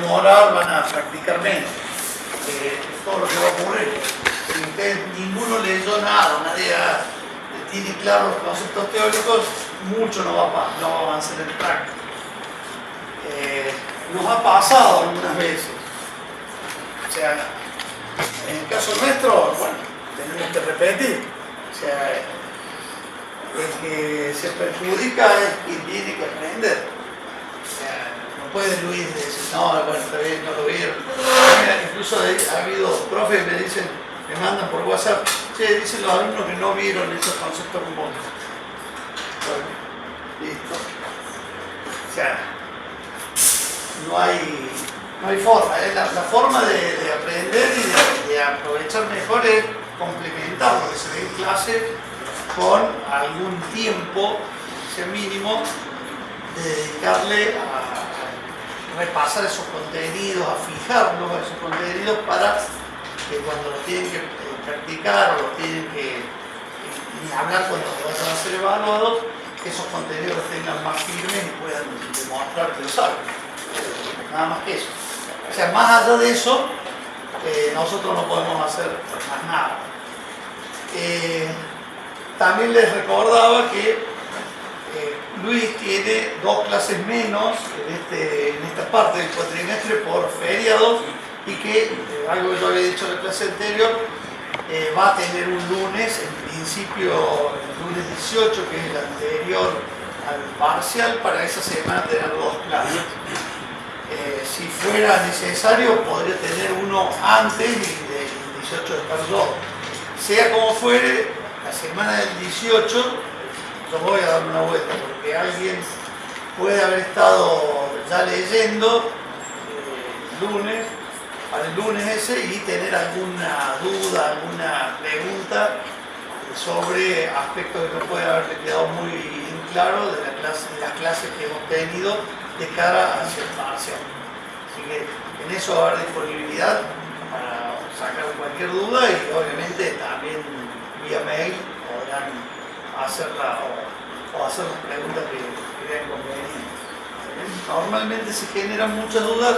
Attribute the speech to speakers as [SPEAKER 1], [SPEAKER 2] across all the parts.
[SPEAKER 1] demorar, van a practicar menos. Todo lo que va a ocurrir. Si ustedes ninguno leyó nada, nadie tiene claros los conceptos teóricos, mucho no va a avanzar en práctica. Nos ha pasado algunas veces. O sea, en el caso nuestro, bueno, tenemos que repetir. O sea, el que se perjudica es quien tiene que aprender. O sea, no puede Luis decir, no, bueno, está bien, no lo vieron. Mira, incluso ha habido profes que me dicen, me mandan por WhatsApp, che, dicen los alumnos que no vieron esos conceptos con vos. Bueno, listo. O sea, no hay forma. La forma de aprender y de aprovechar mejor es complementar lo que se ve en clase con algún tiempo, sea mínimo, de dedicarle a repasar esos contenidos, a fijarlos a esos contenidos para que cuando los tienen que practicar o los tienen que ni hablar cuando vayan a ser evaluados, que esos contenidos los tengan más firmes y puedan demostrar que lo saben. Nada más que eso. O sea, más allá de eso, nosotros no podemos hacer más nada. También les recordaba que Luis tiene 2 clases menos en esta parte del cuatrimestre por feriados y que, algo que yo había dicho en la clase anterior, va a tener un lunes, en principio el lunes 18, que es el anterior al parcial, para esa semana tener 2 clases. Si fuera necesario, podría tener uno antes y del 18 estar yo. Sea como fuere, la semana del 18, yo voy a dar una vuelta, porque alguien puede haber estado ya leyendo lunes, para el lunes ese, y tener alguna duda, alguna pregunta sobre aspectos que no puede haberle quedado muy en claro de las clases que hemos tenido de cara hacia el parcial. Así que en eso va a haber disponibilidad para sacar cualquier duda y obviamente también vía mail podrán hacerla o hacer las preguntas que crean convenientes. Normalmente se generan muchas dudas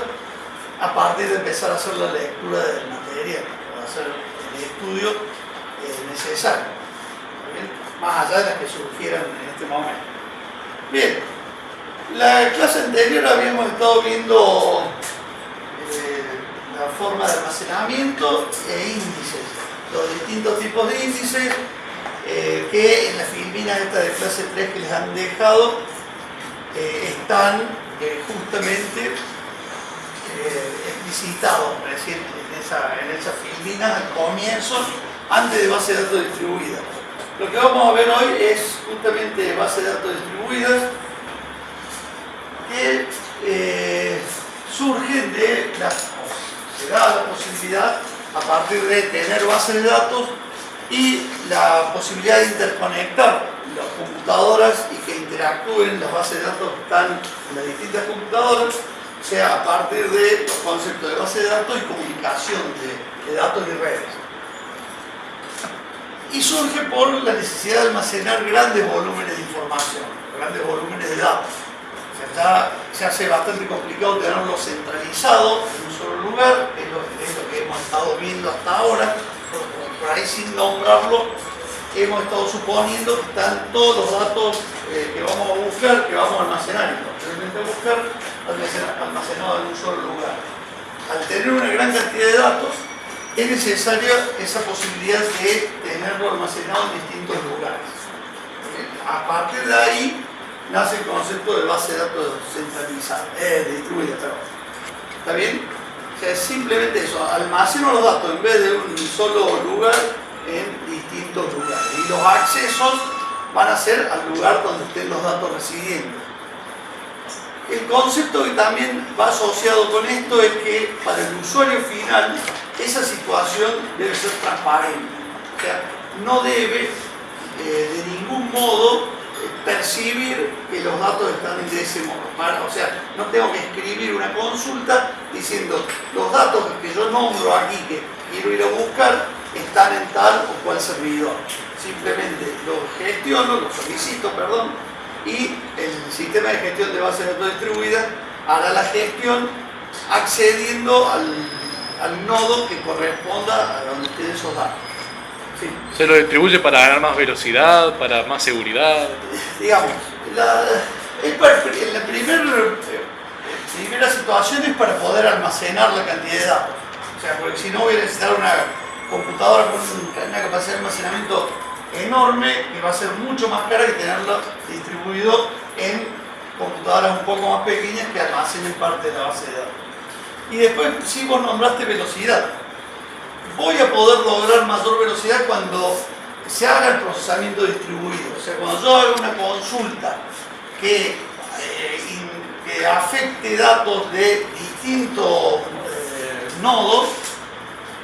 [SPEAKER 1] a partir de empezar a hacer la lectura del material o hacer el estudio necesario, ¿bien? Más allá de las que surgieran en este momento. Bien, la clase anterior habíamos estado viendo la forma de almacenamiento e índices, los distintos tipos de índices que en la filmina esta de clase 3 que les han dejado están justamente explicitados, es decir, en esa filmina al comienzo, antes de base de datos distribuidas. Lo que vamos a ver hoy es justamente base de datos distribuidas que surgen de se da la posibilidad a partir de tener bases de datos y la posibilidad de interconectar las computadoras y que interactúen las bases de datos que están en las distintas computadoras, o sea, a partir de los conceptos de base de datos y comunicación de datos y redes. Y surge por la necesidad de almacenar grandes volúmenes de información, grandes volúmenes de datos. O sea, ya se hace bastante complicado tenerlo centralizado en un solo lugar, es lo que hemos estado viendo hasta ahora, por ahí sin nombrarlo, hemos estado suponiendo que están todos los datos que vamos a buscar, que vamos a almacenar y posteriormente a buscar, almacenados en un solo lugar. Al tener una gran cantidad de datos, es necesaria esa posibilidad de tenerlo almacenado en distintos lugares. A partir de ahí nace el concepto de base de datos centralizada, distribuida, perdón. ¿Está bien? O sea, es simplemente eso, almaceno los datos en vez de un solo lugar en distintos lugares. Y los accesos van a ser al lugar donde estén los datos residiendo. El concepto que también va asociado con esto es que para el usuario final esa situación debe ser transparente. O sea, no debe de ningún modo percibir que los datos están de ese modo. O sea, no tengo que escribir una consulta diciendo los datos que yo nombro aquí que quiero ir a buscar están en tal o cual servidor. Simplemente lo gestiono, lo solicito, perdón, y el sistema de gestión de bases de datos distribuidas hará la gestión accediendo al nodo que corresponda a donde estén esos datos. ¿Sí?
[SPEAKER 2] ¿Se lo distribuye para ganar más velocidad, para más seguridad?
[SPEAKER 1] Digamos, la primera situación es para poder almacenar la cantidad de datos. O sea, porque si no voy a necesitar una computadora con una capacidad de almacenamiento enorme, que va a ser mucho más cara que tenerlo distribuido en computadoras un poco más pequeñas que almacenen parte de la base de datos. Y después, si vos nombraste velocidad, voy a poder lograr mayor velocidad cuando se haga el procesamiento distribuido. O sea, cuando yo haga una consulta que afecte datos de distintos nodos,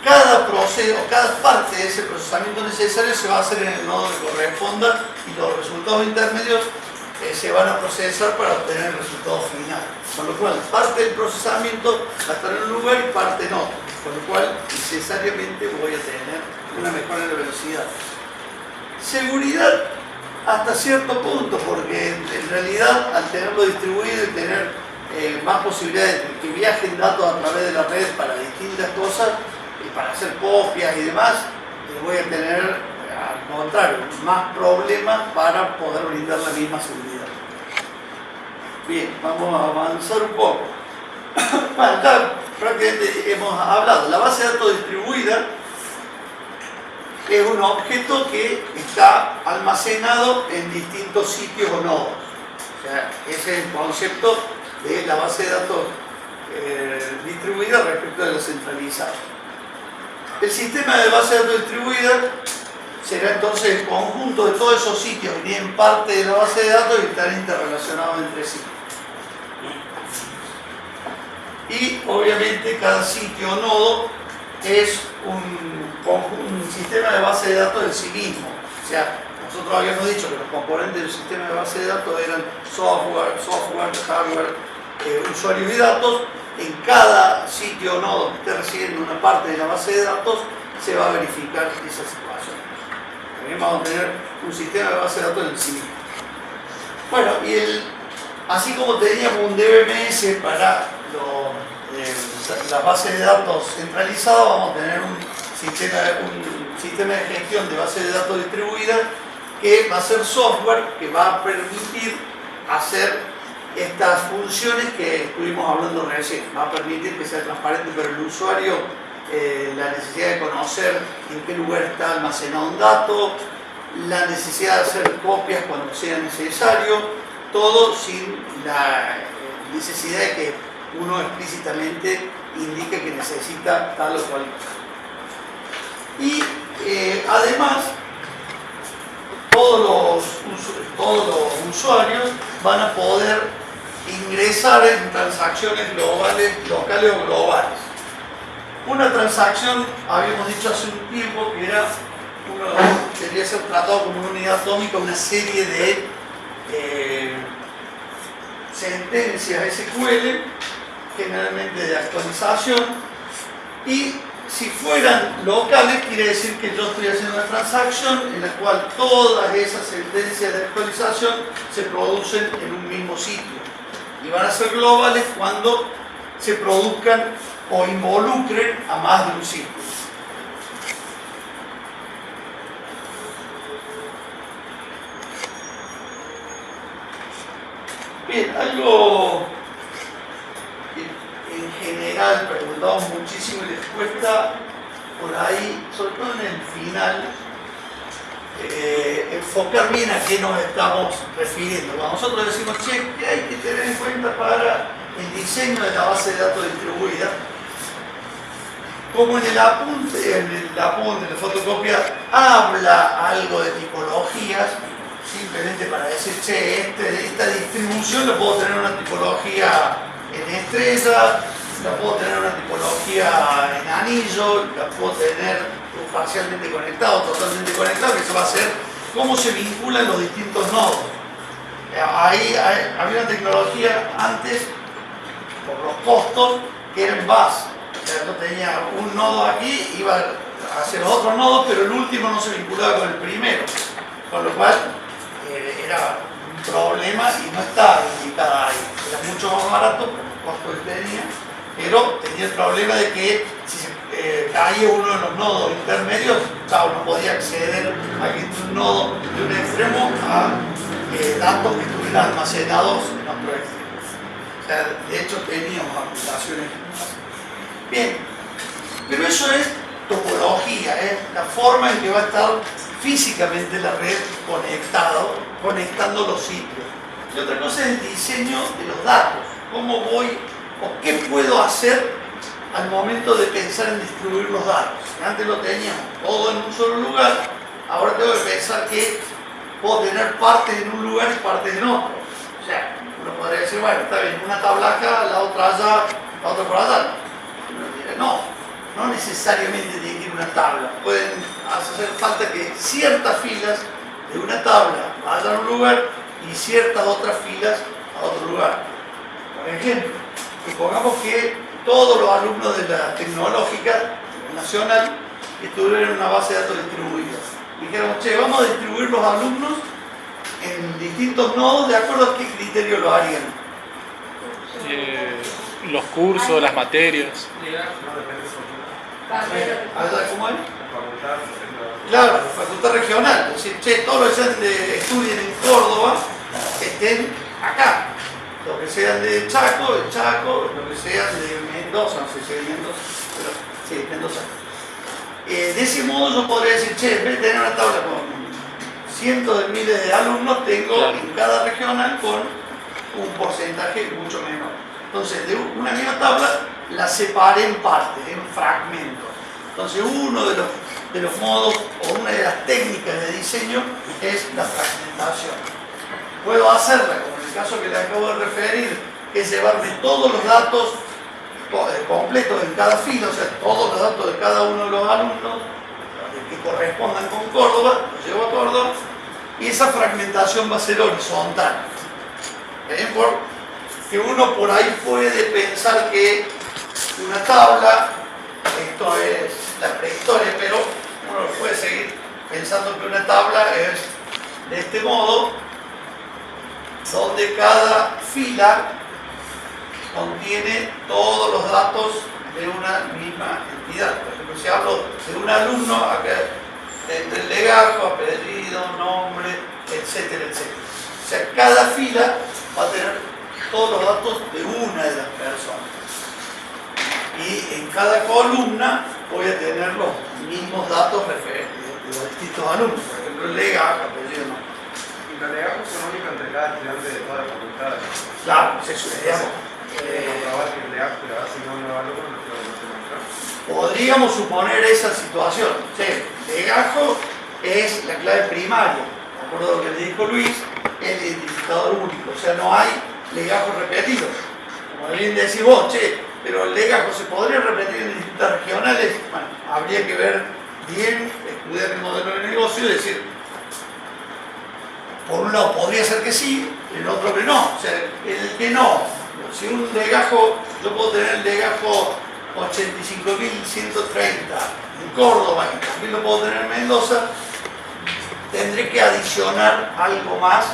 [SPEAKER 1] cada proceso, cada parte de ese procesamiento necesario se va a hacer en el nodo que corresponda y los resultados intermedios se van a procesar para obtener el resultado final. Con lo cual, parte del procesamiento va a estar en un lugar y parte en otro. Con lo cual, necesariamente voy a tener una mejora en la velocidad. Seguridad hasta cierto punto, porque en realidad al tenerlo distribuido y tener más posibilidades de que viajen datos a través de la red para distintas cosas, y para hacer copias y demás, voy a tener, al contrario, más problemas para poder brindar la misma seguridad. Bien, vamos a avanzar un poco. Bueno, acá prácticamente hemos hablado. La base de datos distribuida es un objeto que está almacenado en distintos sitios o nodos. O sea, ese es el concepto de la base de datos distribuida respecto de la centralizada. El sistema de base de datos distribuida será entonces el conjunto de todos esos sitios que tienen parte de la base de datos y están interrelacionados entre sí. Y obviamente cada sitio o nodo es un sistema de base de datos en sí mismo. O sea, nosotros habíamos dicho que los componentes del sistema de base de datos eran software, hardware, usuarios y datos. En cada sitio o nodo que esté recibiendo una parte de la base de datos se va a verificar esa situación. También vamos a tener un sistema de base de datos en sí mismo. Bueno, y así como teníamos un DBMS para la base de datos centralizada, vamos a tener un sistema de gestión de base de datos distribuida que va a ser software que va a permitir hacer estas funciones que estuvimos hablando recién. Va a permitir que sea transparente para el usuario la necesidad de conocer en qué lugar está almacenado un dato, la necesidad de hacer copias cuando sea necesario, todo sin la necesidad de que uno explícitamente indique que necesita tal o cual cosa. Y además, todos los usuarios van a poder ingresar en transacciones globales, locales o globales. Una transacción, habíamos dicho hace un tiempo, que debería ser tratado como una unidad atómica, una serie de sentencias SQL, generalmente de actualización, y si fueran locales, quiere decir que yo estoy haciendo una transacción en la cual todas esas sentencias de actualización se producen en un mismo sitio. Y van a ser globales cuando se produzcan o involucren a más de un sitio. Bien, algo que en general preguntamos muchísimo y les cuesta por ahí, sobre todo en el final, enfocar bien a qué nos estamos refiriendo. Cuando nosotros decimos, che, ¿qué hay que tener en cuenta para el diseño de la base de datos distribuida? Como en el apunte, la fotocopia habla algo de tipologías, simplemente para decir, che, esta distribución la puedo tener una tipología en estrella, la puedo tener una tipología en anillo, la puedo tener parcialmente conectado, totalmente conectado, que eso va a ser cómo se vinculan los distintos nodos. Ahí había una tecnología antes, por los costos, que era en bus. O sea, yo tenía un nodo aquí, iba hacia los otros nodos, pero el último no se vinculaba con el primero. Con lo cual, era un problema y no estaba indicada ahí. Era mucho más barato por el costo que tenía pero tenía el problema de que si se caía uno de los nodos intermedios, chao, no podía acceder a un nodo de un extremo a datos que estuvieran almacenados en otro extremo. O sea, de hecho teníamos aplicaciones. Bien, pero eso es topología, es la forma en que va a estar físicamente la red conectando los sitios. Y otra cosa es el diseño de los datos. ¿Cómo voy o qué puedo hacer al momento de pensar en distribuir los datos? Antes lo teníamos todo en un solo lugar, ahora tengo que pensar que puedo tener partes en un lugar y partes en otro. O sea, uno podría decir, bueno, está bien, una tabla acá, la otra allá, la otra por allá. Uno diría, no necesariamente tiene que ir una tabla. Pueden hacer falta que ciertas filas de una tabla vayan a un lugar y ciertas otras filas a otro lugar. Por ejemplo, supongamos que todos los alumnos de la tecnológica nacional estuvieran en una base de datos distribuida. Dijéramos, che, vamos a distribuir los alumnos en distintos nodos de acuerdo a qué criterio lo harían.
[SPEAKER 2] Los cursos, las materias.
[SPEAKER 1] ¿Cómo es? Claro, la facultad regional. Es decir, che, todos los que estudien en Córdoba estén acá. Los que sean de Chaco, de Chaco, los que sean de Mendoza, no sé si es Mendoza, pero sí, Mendoza. De ese modo yo podría decir, che, en vez de tener una tabla con cientos de miles de alumnos, tengo en cada regional con un porcentaje mucho menor. Entonces, de una misma tabla la separé en partes, en fragmentos. Entonces, uno de los modos o una de las técnicas de diseño es la fragmentación. Puedo hacerla, como en el caso que le acabo de referir, que es llevarme todos los datos completos en cada fila, o sea, todos los datos de cada uno de los alumnos que correspondan con Córdoba, los llevo a Córdoba, y esa fragmentación va a ser horizontal. Que uno por ahí puede pensar que una tabla, esto es la prehistoria, pero uno puede seguir pensando que una tabla es de este modo, donde cada fila contiene todos los datos de una misma entidad. Por ejemplo, si hablo de un alumno, acá tendré el legajo, apellido, nombre, etcétera, etcétera. O sea, cada fila va a tener todos los datos de una de las personas. Y en cada columna voy a tener los mismos datos referentes de los distintos alumnos. Por ejemplo, el legajo, apellido, nombre.
[SPEAKER 3] ¿Y los legajos son únicos entre cada estudiante de toda la facultad?
[SPEAKER 1] Claro, es eso, digamos.
[SPEAKER 3] Comprobar que el legajo le va a asignar un nuevo alumno, no se muestra.
[SPEAKER 1] Podríamos suponer esa situación. Sí, legajo es la clave primaria. De acuerdo a lo que le dijo Luis, el identificador único. O sea, no hay legajos repetidos. Como bien decís vos, che, pero el legajo se podría repetir en distintas regionales. Bueno, habría que ver bien, estudiar el modelo de negocio y decir, por un lado podría ser que sí, el otro que no. O sea, el que no, si un legajo, yo puedo tener el legajo 85.130 en Córdoba y también lo puedo tener en Mendoza, tendré que adicionar algo más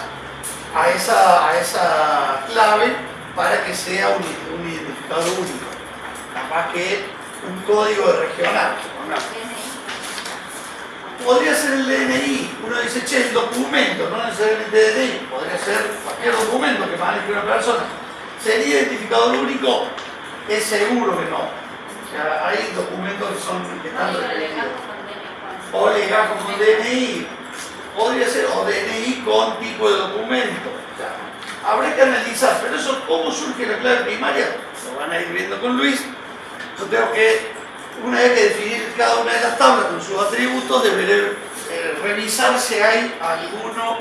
[SPEAKER 1] a esa clave para que sea un identificador único, capaz que un código de regional. Podría ser el DNI, uno dice, che, el documento, no necesariamente DNI, podría ser cualquier documento que maneje una persona. ¿Sería identificador único? Es seguro que no. O sea, hay documentos que están repetidos. O legajos con DNI, podría ser, o DNI con tipo de documento. O sea, habrá que analizar, pero eso, ¿cómo surge la clave primaria? Lo van a ir viendo con Luis. Yo tengo que, una vez que definir cada una de las tablas con sus atributos, deberé revisar si hay alguno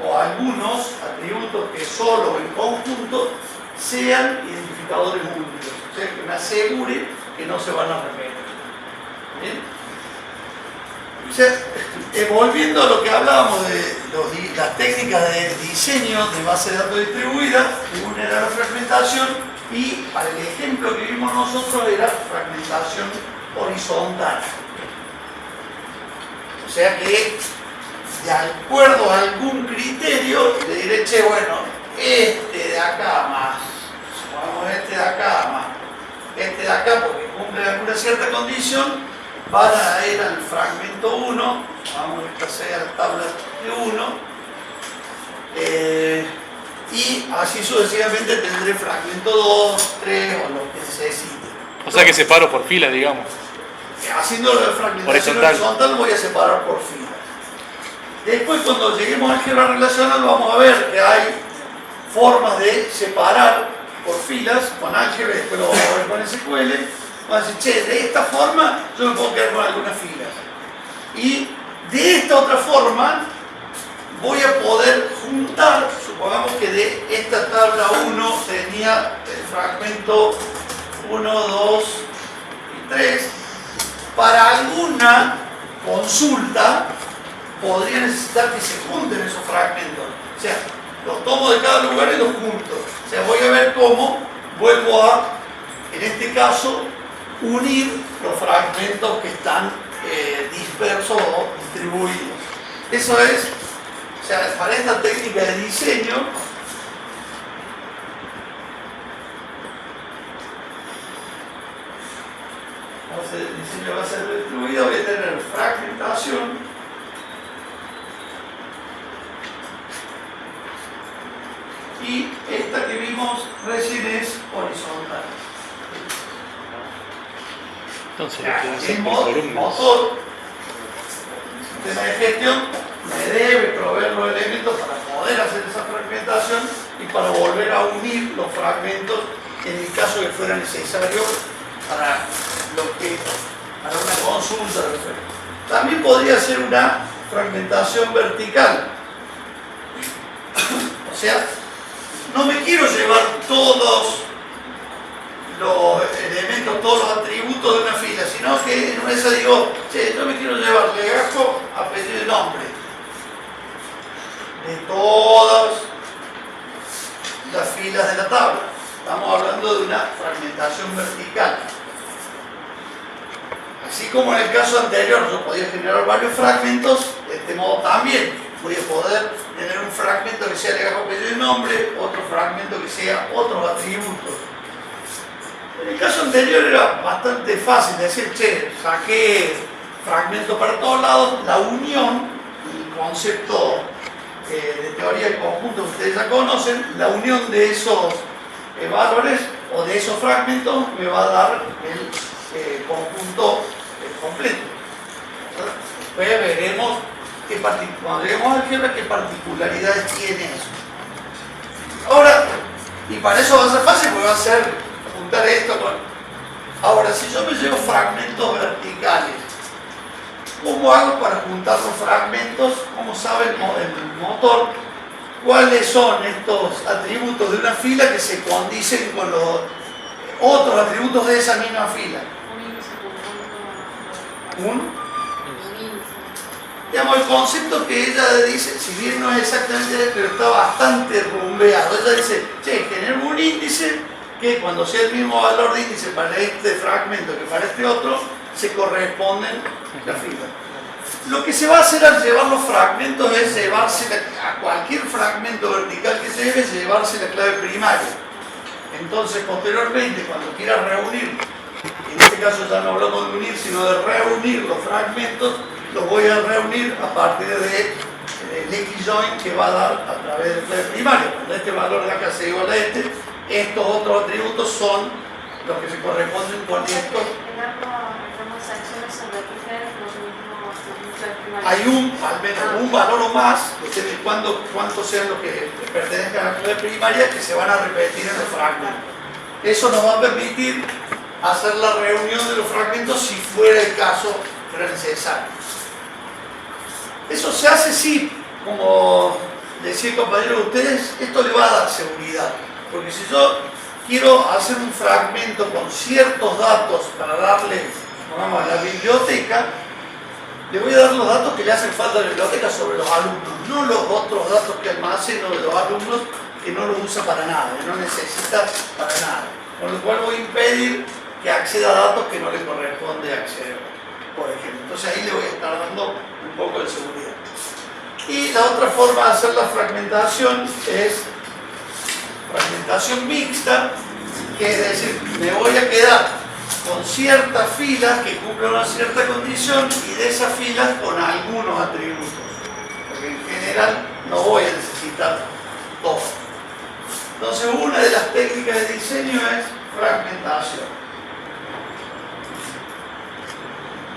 [SPEAKER 1] o algunos atributos que solo en conjunto sean identificadores únicos. O sea, que me asegure que no se van a repetir. ¿Bien? O sea, volviendo a lo que hablábamos de las técnicas de diseño de base de datos distribuida, una era la fragmentación y para el ejemplo que vimos nosotros era fragmentación horizontal. O sea que, de acuerdo a algún criterio, le diré, che, bueno, este de acá más, vamos, este de acá más, este de acá, porque cumple alguna cierta condición, van a ir al fragmento 1, vamos a esta sea la tabla de 1, y así sucesivamente tendré fragmento 2, 3 o lo que necesite.
[SPEAKER 2] O sea que separo por fila, digamos.
[SPEAKER 1] Haciendo la fragmentación horizontal voy a separar por fila. Después, cuando lleguemos al álgebra relacional, vamos a ver que hay formas de separar por filas con álgebra, después lo vamos a ver con SQL. Vamos a decir, che, de esta forma yo me puedo quedar con algunas filas. Y de esta otra forma voy a poder juntar, supongamos que de esta tabla 1 tenía el fragmento 1, 2 y 3. Para alguna consulta podría necesitar que se junten esos fragmentos. O sea, los tomo de cada lugar y los junto. O sea, voy a ver cómo vuelvo a, en este caso, unir los fragmentos que están dispersos o distribuidos. Eso es, o sea, para esta técnica de diseño, el diseño va a ser distribuido, voy a tener fragmentación y esta que vimos recién es horizontal.
[SPEAKER 2] Entonces, lo que hacer
[SPEAKER 1] El
[SPEAKER 2] por columnas.
[SPEAKER 1] motor, el sistema de gestión, me debe proveer los elementos para poder hacer esa fragmentación y para volver a unir los fragmentos en el caso que fuera necesario para una consulta. También podría ser una fragmentación vertical. O sea, no me quiero llevar todos los elementos, todos los atributos de una fila, sino que en una de esas digo, che, yo me quiero llevar legajo, apellido y nombre de todas las filas de la tabla. Estamos hablando de una fragmentación vertical. Así como en el caso anterior yo podía generar varios fragmentos, de este modo también voy a poder tener un fragmento que sea legajo, apellido y nombre, otro fragmento que sea otros atributos. En el caso anterior era bastante fácil decir, che, saqué fragmentos para todos lados, la unión, el concepto de teoría de conjunto que ustedes ya conocen, la unión de esos valores o de esos fragmentos me va a dar el conjunto completo. Después veremos cuando lleguemos al álgebra qué particularidades tiene eso. Ahora, y para eso va a ser fácil porque va a ser juntar esto con... Ahora, si yo me llevo fragmentos verticales, ¿cómo hago para juntar los fragmentos? ¿Cómo sabe el motor cuáles son estos atributos de una fila que se condicen con los otros atributos de esa misma fila? Digamos, el concepto que ella dice, si bien no es exactamente, pero está bastante rumbeado. Ella dice, che, genero un índice que cuando sea el mismo valor de índice para este fragmento que para este otro, se corresponden las filas. Lo que se va a hacer al llevar los fragmentos es llevarse a cualquier fragmento vertical que se lleve, llevarse la clave primaria. Entonces, posteriormente, cuando quiera reunir, en este caso ya no hablamos de unir, sino de reunir los fragmentos, los voy a reunir a partir del XJoin que va a dar a través de la clave primaria. Cuando este valor de acá sea igual a este, estos otros atributos son los que se corresponden con estos. Hay al menos un valor o más, depende de cuántos sean los que pertenezcan a la clave primaria, que se van a repetir en los fragmentos. Eso nos va a permitir hacer la reunión de los fragmentos si fuera el caso, fuera necesario. Eso se hace sí, como decía el compañero de ustedes, esto le va a dar seguridad. Porque si yo quiero hacer un fragmento con ciertos datos para darle, vamos, a la biblioteca, le voy a dar los datos que le hacen falta a la biblioteca sobre los alumnos, no los otros datos que almaceno de los alumnos que no los usa para nada, que no necesita para nada. Con lo cual voy a impedir que acceda a datos que no le corresponde acceder, por ejemplo. Entonces ahí le voy a estar dando un poco de seguridad. Y la otra forma de hacer la fragmentación es fragmentación mixta, que es decir, me voy a quedar ciertas filas que cumplen una cierta condición y de esas filas con algunos atributos. Porque en general no voy a necesitar todo. Entonces, una de las técnicas de diseño es fragmentación.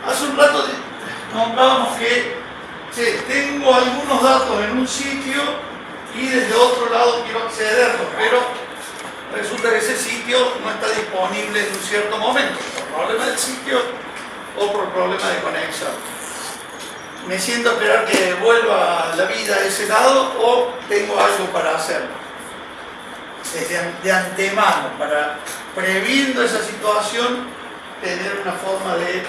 [SPEAKER 1] Hace un rato nombrábamos que tengo algunos datos en un sitio y desde otro lado quiero accederlos, pero resulta que ese sitio no está disponible en un cierto momento, por problema del sitio o por problema de conexión. ¿Me siento a esperar que vuelva la vida a ese lado o tengo algo para hacerlo? De antemano, para previendo esa situación, tener una forma de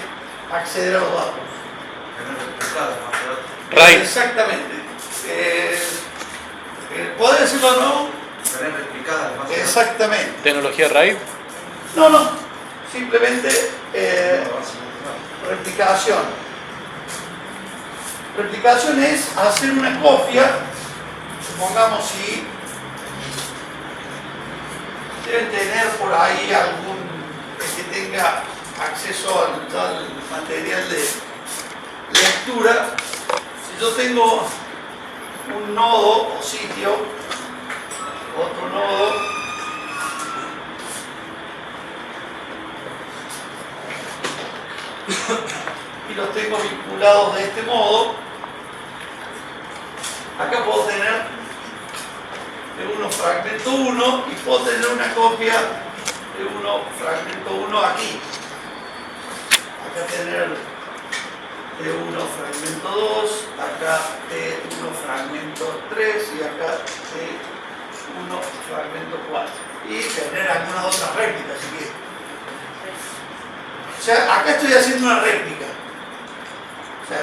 [SPEAKER 1] acceder a los datos.
[SPEAKER 2] RAID.
[SPEAKER 1] Exactamente. ¿Podés decirlo o no? Exactamente.
[SPEAKER 2] ¿Tecnología RAID?
[SPEAKER 1] No. Simplemente replicación. Replicación es hacer una copia. Supongamos si deben tener por ahí algún que tenga acceso al material de lectura. Si yo tengo un nodo o sitio, otro nodo, y los tengo vinculados de este modo, acá puedo tener de uno fragmento 1 y puedo tener una copia de uno fragmento 1 aquí. Acá tener T1 fragmento 2, acá T1 fragmento 3 y acá T1 fragmento 4. Y tener algunas otras réplicas si quieres. O sea, acá estoy haciendo una réplica. O sea,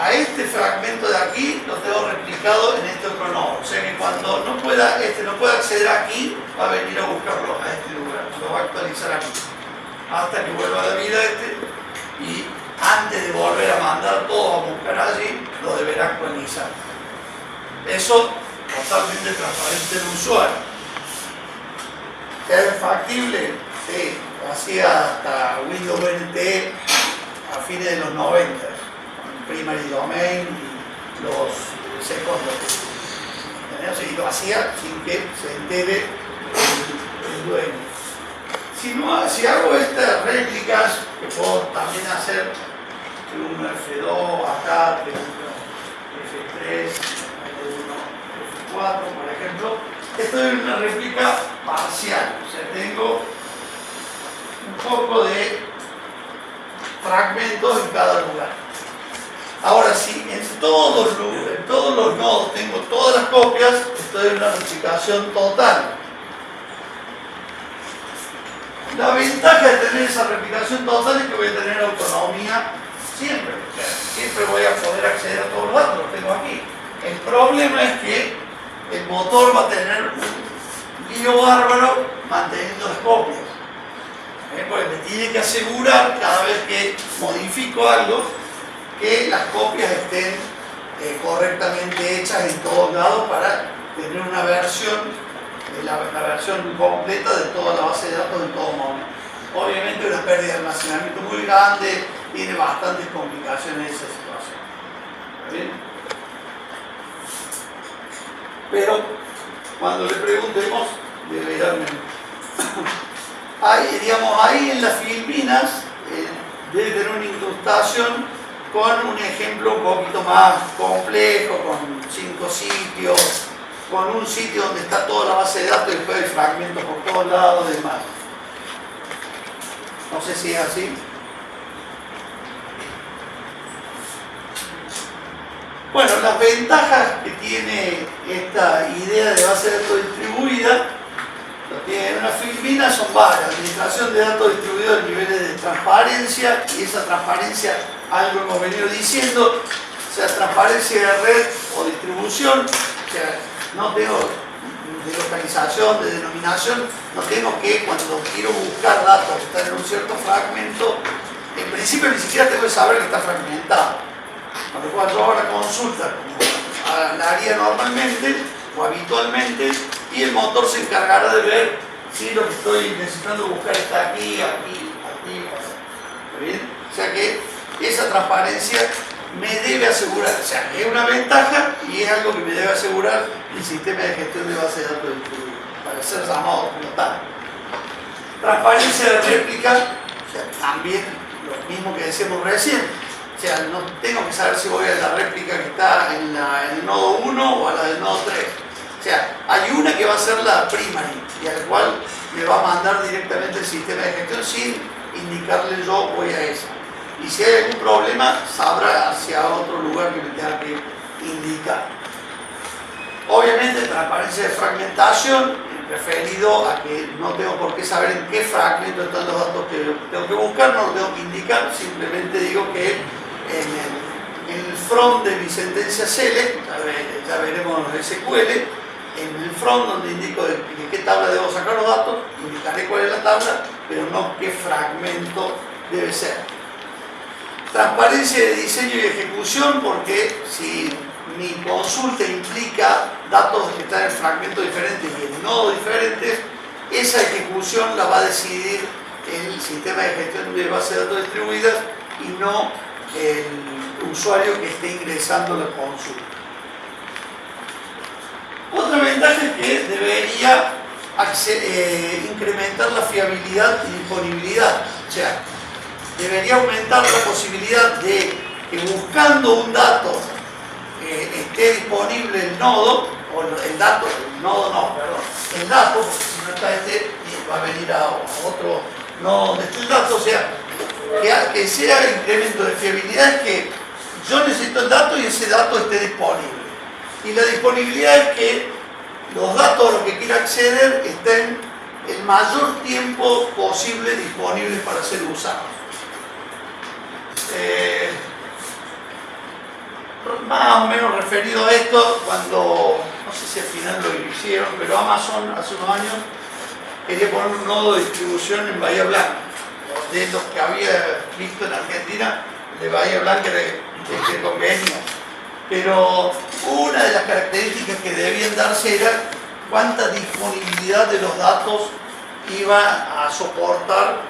[SPEAKER 1] a este fragmento de aquí lo tengo replicado en este otro nodo. O sea que cuando no pueda acceder aquí, va a venir a buscarlo a este lugar. Lo va a actualizar aquí. Hasta que vuelva a la vida y antes de volver a mandar todo a buscar allí, lo deberá actualizar. Eso totalmente transparente al usuario. ¿Es factible? Sí. Hacía hasta Windows NT a fines de los 90, con Primary Domain y los secondary. Y lo hacía sin que se entere el dueño. Si hago estas réplicas, que puedo también hacer T1 F2 acá, T1 F3, T1 F4, por ejemplo, esto es una réplica parcial. O sea, tengo un poco de fragmentos en cada lugar. Ahora, si en todos los nodos tengo todas las copias, estoy en una replicación total. La ventaja de tener esa replicación total es que voy a tener autonomía siempre. O sea, siempre voy a poder acceder a todos los datos, los tengo aquí. El problema es que el motor va a tener un lío bárbaro manteniendo las copias. Porque me tiene que asegurar cada vez que modifico algo que las copias estén correctamente hechas en todos lados para tener una versión, la versión completa de toda la base de datos en todo momento. Obviamente una pérdida de almacenamiento muy grande, tiene bastantes complicaciones esa situación. ¿Está bien? Pero cuando le preguntemos, debe darme. Ahí en las Filipinas debe tener una incrustación con un ejemplo un poquito más complejo, con 5 sitios, con un sitio donde está toda la base de datos y después hay fragmentos por todos lados y demás. No sé si es así. Bueno, las ventajas que tiene esta idea de base de datos distribuida, lo tiene una Filipina, son varias. Administración de datos distribuidos en niveles de transparencia, y esa transparencia, algo hemos venido diciendo, sea transparencia de red o distribución, o sea, no tengo de localización, de denominación, no tengo que cuando quiero buscar datos que están en un cierto fragmento, en principio ni siquiera tengo que saber que está fragmentado. Cuando yo hago la consulta, como la haría normalmente o habitualmente, y el motor se encargará de ver si lo que estoy necesitando buscar está aquí, aquí, aquí, que esa transparencia me debe asegurar, o sea, es una ventaja y es algo que me debe asegurar el sistema de gestión de base de datos distribuido, para ser llamado como tal. Transparencia de réplica, o sea, también lo mismo que decíamos recién, o sea, no tengo que saber si voy a la réplica que está en el nodo 1 o a la del nodo 3. O sea, hay una que va a ser la primary y al cual me va a mandar directamente el sistema de gestión sin indicarle yo voy a esa. Y si hay algún problema, sabrá hacia otro lugar que me tenga que indicar. Obviamente, transparencia de fragmentación, referido a que no tengo por qué saber en qué fragmento están los datos que tengo que buscar, no lo tengo que indicar, simplemente digo que en el front de mi sentencia select, ya veremos en SQL, en el front donde indico de qué tabla debo sacar los datos, indicaré cuál es la tabla, pero no qué fragmento debe ser. Transparencia de diseño y ejecución, porque si mi consulta implica datos que están en fragmentos diferentes y en nodos diferentes, esa ejecución la va a decidir el sistema de gestión de bases de datos distribuidas y no el usuario que esté ingresando la consulta. Otra ventaja es que debería incrementar la fiabilidad y disponibilidad, o sea, debería aumentar la posibilidad de que buscando un dato esté disponible el nodo, o el dato, el nodo no, perdón, el dato, porque si no está va a venir a otro nodo donde esté el dato, o sea, que sea el incremento de fiabilidad es que yo necesito el dato y ese dato esté disponible. Y la disponibilidad es que los datos a los que quiera acceder estén el mayor tiempo posible disponibles para ser usados. Más o menos referido a esto, cuando, no sé si al final lo hicieron, pero Amazon hace unos años quería poner un nodo de distribución en Bahía Blanca. De los que había visto en Argentina, de Bahía Blanca era el que convenía. Pero una de las características que debían darse era cuánta disponibilidad de los datos iba a soportar,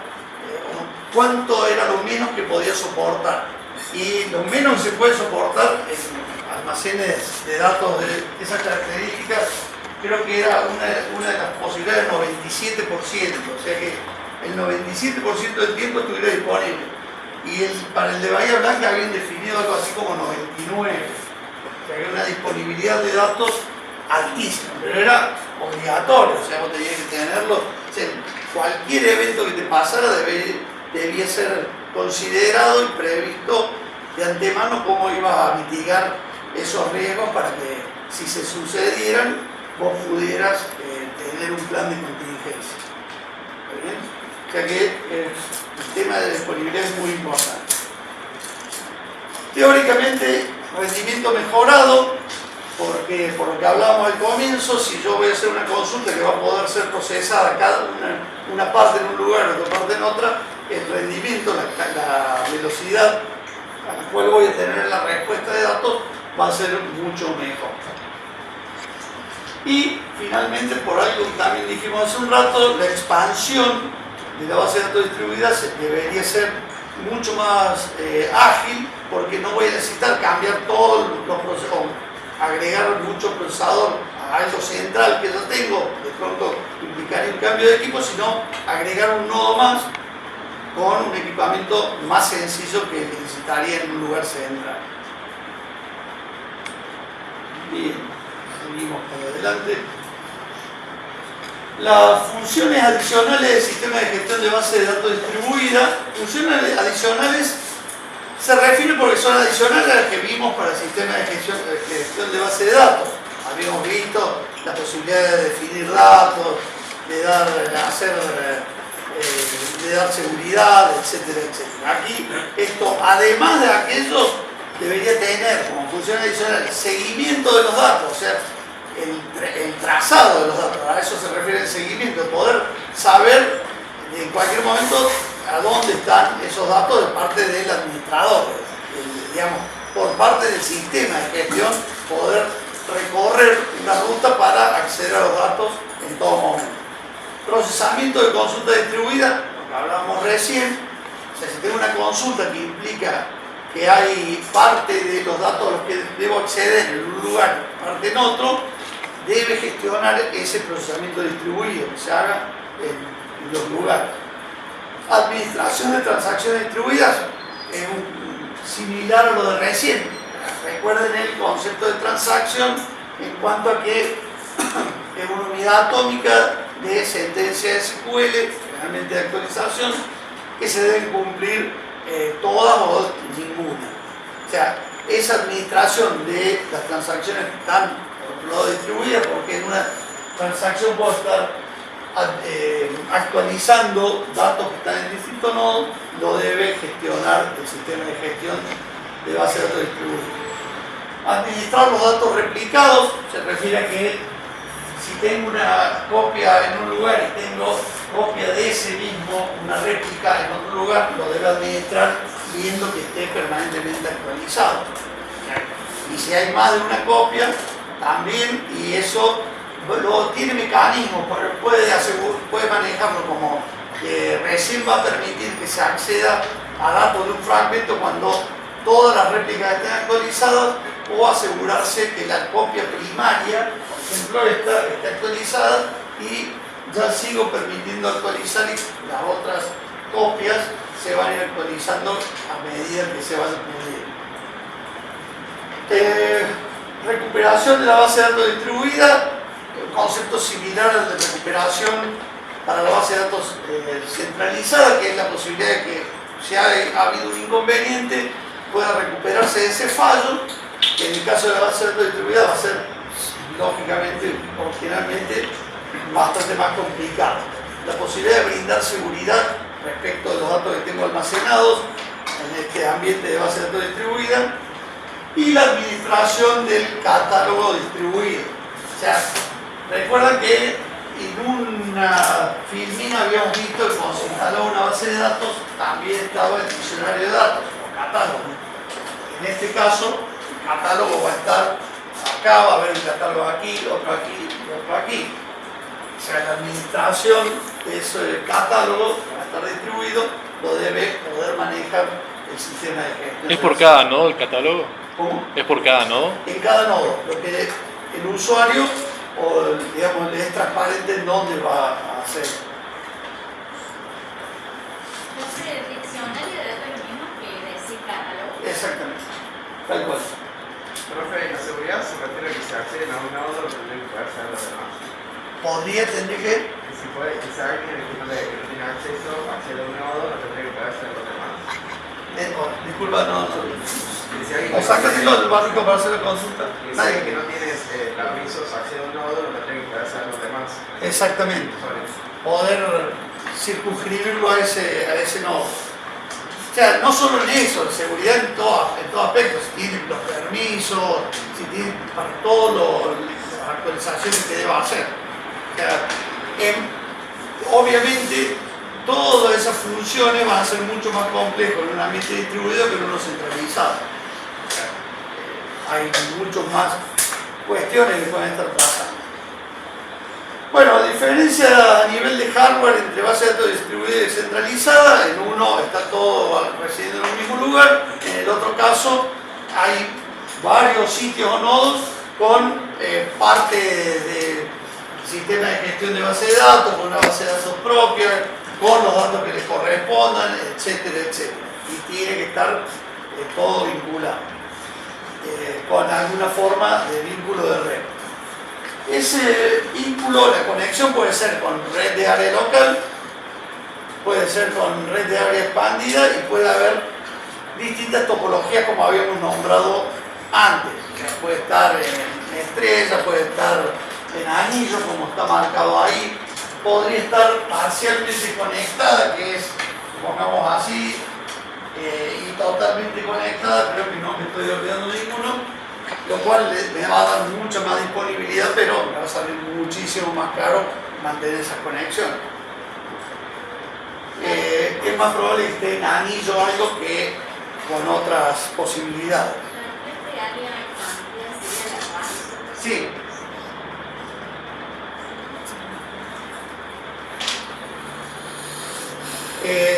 [SPEAKER 1] cuánto era lo menos que podía soportar. Y lo menos que se puede soportar en almacenes de datos de esas características, creo que era una de las posibilidades del 97%, o sea que el 97% del tiempo estuviera disponible. Y para el de Bahía Blanca habían definido algo así como 99%. Que había una disponibilidad de datos altísima, pero era obligatorio, o sea, vos tenías que tenerlo. O sea, cualquier evento que te pasara debía ser considerado y previsto de antemano cómo ibas a mitigar esos riesgos para que, si se sucedieran, vos pudieras tener un plan de contingencia. ¿Está bien? O sea que el tema de la disponibilidad es muy importante. Teóricamente, rendimiento mejorado, porque por lo que hablábamos al comienzo, si yo voy a hacer una consulta que va a poder ser procesada cada una parte en un lugar, otra parte en otra, el rendimiento, la velocidad a la cual voy a tener la respuesta de datos va a ser mucho mejor. Y finalmente, por algo que también dijimos hace un rato, la expansión de la base de datos distribuida debería ser mucho más ágil, porque no voy a necesitar cambiar todos los procesos, agregar mucho procesador a algo central que ya tengo, de pronto implicaría un cambio de equipo, sino agregar un nodo más con un equipamiento más sencillo que necesitaría en un lugar central. Bien, seguimos para adelante. Las funciones adicionales del sistema de gestión de base de datos distribuida, funciones adicionales se refiere porque son adicionales a las que vimos para el sistema de gestión de base de datos. Habíamos visto la posibilidad de definir datos, de dar seguridad, etcétera, etcétera. Aquí, esto, además de aquello, debería tener como función adicional seguimiento de los datos, o sea, el trazado de los datos. A eso se refiere el seguimiento, poder saber en cualquier momento a dónde están esos datos de parte del administrador, digamos, por parte del sistema de gestión, poder recorrer una ruta para acceder a los datos en todo momento. Procesamiento de consulta distribuida, lo que hablábamos recién, O sea, si tengo una consulta que implica que hay parte de los datos a los que debo acceder en un lugar, parte en otro, debe gestionar ese procesamiento distribuido que se haga en los lugares. Administración de transacciones distribuidas es similar a lo de recién. Recuerden el concepto de transacción en cuanto a que es una unidad atómica de sentencia SQL, generalmente de actualización, que se deben cumplir todas o ninguna. O sea, esa administración de las transacciones que están por otro lado distribuidas, porque en una transacción puedo estar actualizando datos que están en distintos nodos, lo debe gestionar el sistema de gestión de base de datos distribuidos. Administrar los datos replicados se refiere a que si tengo una copia en un lugar y tengo copia de ese mismo, una réplica en otro lugar, lo debe administrar viendo que esté permanentemente actualizado. Y si hay más de una copia, también, y eso tiene mecanismos, puede manejarlo como que recién va a permitir que se acceda a datos de un fragmento cuando todas las réplicas estén actualizadas, o asegurarse que la copia primaria, por ejemplo, está actualizada y ya sigo permitiendo actualizar y las otras copias se van a ir actualizando a medida que se vayan pudiendo. Recuperación de la base de datos distribuida, un concepto similar al de recuperación para la base de datos centralizada, que es la posibilidad de que si ha habido un inconveniente pueda recuperarse ese fallo, que en el caso de la base de datos distribuida va a ser lógicamente, originalmente, bastante más complicado. La posibilidad de brindar seguridad respecto de los datos que tengo almacenados en este ambiente de base de datos distribuida, y la administración del catálogo distribuido. O sea, recuerdan que en una filmina habíamos visto que cuando se instalaba una base de datos también estaba el diccionario de datos o catálogo. En este caso, el catálogo va a estar acá, va a haber un catálogo aquí, otro aquí y otro aquí. O sea, la administración de ese catálogo que va a estar distribuido lo debe poder manejar el sistema de gestión.
[SPEAKER 2] ¿Es por cada nodo el catálogo?
[SPEAKER 1] ¿Cómo?
[SPEAKER 2] ¿Es por cada nodo?
[SPEAKER 1] En cada nodo, lo que el usuario, o digamos, le es transparente en dónde va a hacer.
[SPEAKER 4] Entonces, el diccionario de datos es lo mismo que decir catálogo.
[SPEAKER 1] Exactamente, tal cual.
[SPEAKER 3] Profe, la seguridad se refiere a que se acceden a un nodo, lo tendría que poder saber los demás.
[SPEAKER 1] Podría tener que.
[SPEAKER 3] Y si alguien que no tiene acceso, accede a un nodo, lo tendría que poder saber los demás.
[SPEAKER 1] Disculpa, no.
[SPEAKER 3] Y si alguien
[SPEAKER 1] O sácatelo del básico para hacer la consulta.
[SPEAKER 3] y si alguien que no tiene permisos accede a un nodo, lo tendría que poder saber los demás.
[SPEAKER 1] Exactamente. Poder circunscribirlo a ese nodo. O sea, no solo en eso, en seguridad en todo aspecto, si tienen los permisos, si tienen para todas las actualizaciones que deba hacer. O sea, obviamente, todas esas funciones van a ser mucho más complejas en un ambiente distribuido que en uno centralizado. O sea, hay muchas más cuestiones que pueden estar pasando. Bueno, diferencia a nivel de hardware entre base de datos distribuida y descentralizada. En uno está todo residiendo en un mismo lugar, en el otro caso hay varios sitios o nodos con parte del sistema de gestión de base de datos, con una base de datos propia, con los datos que les correspondan, etcétera, etcétera. Y tiene que estar todo vinculado, con alguna forma de vínculo de red. Ese vínculo, la conexión puede ser con red de área local, puede ser con red de área expandida y puede haber distintas topologías como habíamos nombrado antes. Puede estar en estrella, puede estar en anillo como está marcado ahí, podría estar parcialmente conectada, que es, pongamos así, y totalmente conectada, creo que no me estoy olvidando ninguno, lo cual me va a dar mucha más disponibilidad, pero me va a salir muchísimo más caro mantener esas conexiones. Es más probable que esté en anillo o algo que con otras posibilidades.
[SPEAKER 4] ¿Este área expandida sería la base?
[SPEAKER 1] Sí.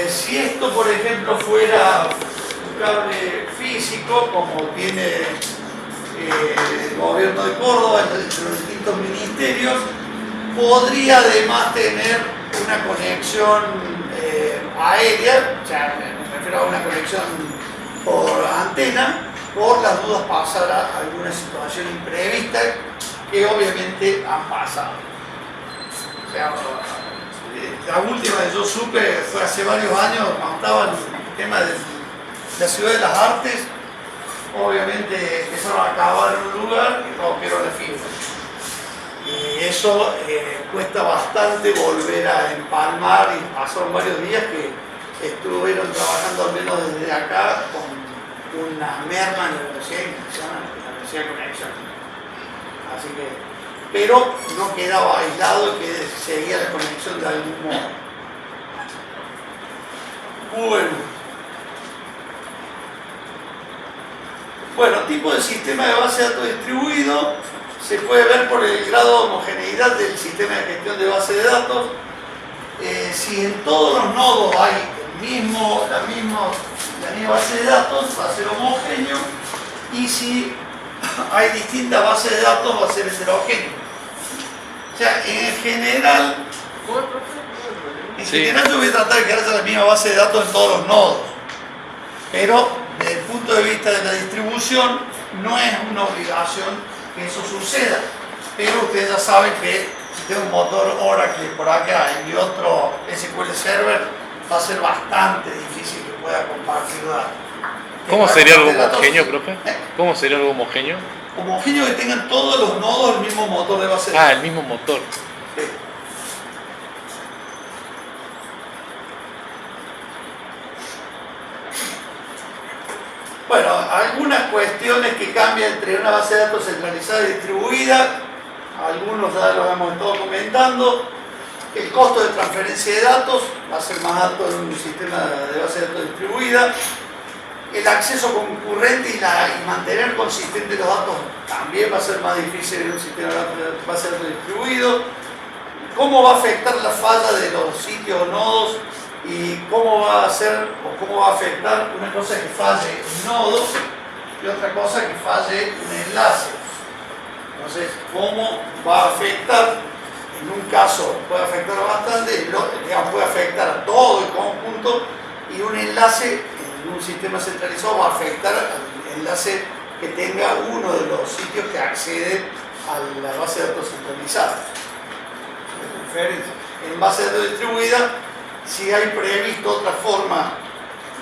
[SPEAKER 1] Si esto, por ejemplo, fuera un cable físico, como tiene el gobierno de Córdoba, entre los distintos ministerios, podría además tener una conexión aérea, o sea, me refiero a una conexión por antena, por las dudas pasar a alguna situación imprevista que obviamente han pasado. O sea, la última que yo supe fue hace varios años, cuando estaba el tema de la Ciudad de las Artes, obviamente empezaron a acabar en un lugar y rompieron la fibra. Y eso cuesta bastante volver a empalmar, y pasaron varios días que estuvieron trabajando al menos desde acá con una merma en la velocidad impresionante, la velocidad de conexión. Así que, pero no quedaba aislado, que seguía la conexión de algún modo. Bueno, tipo de sistema de base de datos distribuido se puede ver por el grado de homogeneidad del sistema de gestión de base de datos. Si en todos los nodos hay la misma base de datos, va a ser homogéneo, y si hay distintas bases de datos, va a ser heterogéneo. O sea, en general yo voy a tratar de que haya la misma base de datos en todos los nodos, pero desde el punto de vista de la distribución no es una obligación que eso suceda, pero ustedes ya saben que si tengo un motor Oracle por acá y otro SQL Server, va a ser bastante difícil que pueda compartir datos.
[SPEAKER 2] ¿Cómo sería algo homogéneo, profe? ¿Cómo sería algo homogéneo?
[SPEAKER 1] Homogéneo que tengan todos los nodos el mismo motor de base de datos.
[SPEAKER 2] Ah, el mismo motor.
[SPEAKER 1] Sí. Bueno, algunas cuestiones que cambian entre una base de datos centralizada y distribuida, algunos ya los hemos estado comentando. El costo de transferencia de datos va a ser más alto en un sistema de base de datos distribuida. El acceso concurrente y mantener consistentes los datos también va a ser más difícil en un sistema de base de datos distribuido. ¿Cómo va a afectar la falla de los sitios o nodos? Y cómo va a ser o cómo va a afectar una cosa que falle un nodo y otra cosa que falle un enlace. Entonces, ¿cómo va a afectar? En un caso puede afectar bastante, digamos, puede afectar a todo el conjunto, y un enlace en un sistema centralizado va a afectar al enlace que tenga uno de los sitios que accede a la base de datos centralizada. En base de datos distribuida, si hay previsto otra forma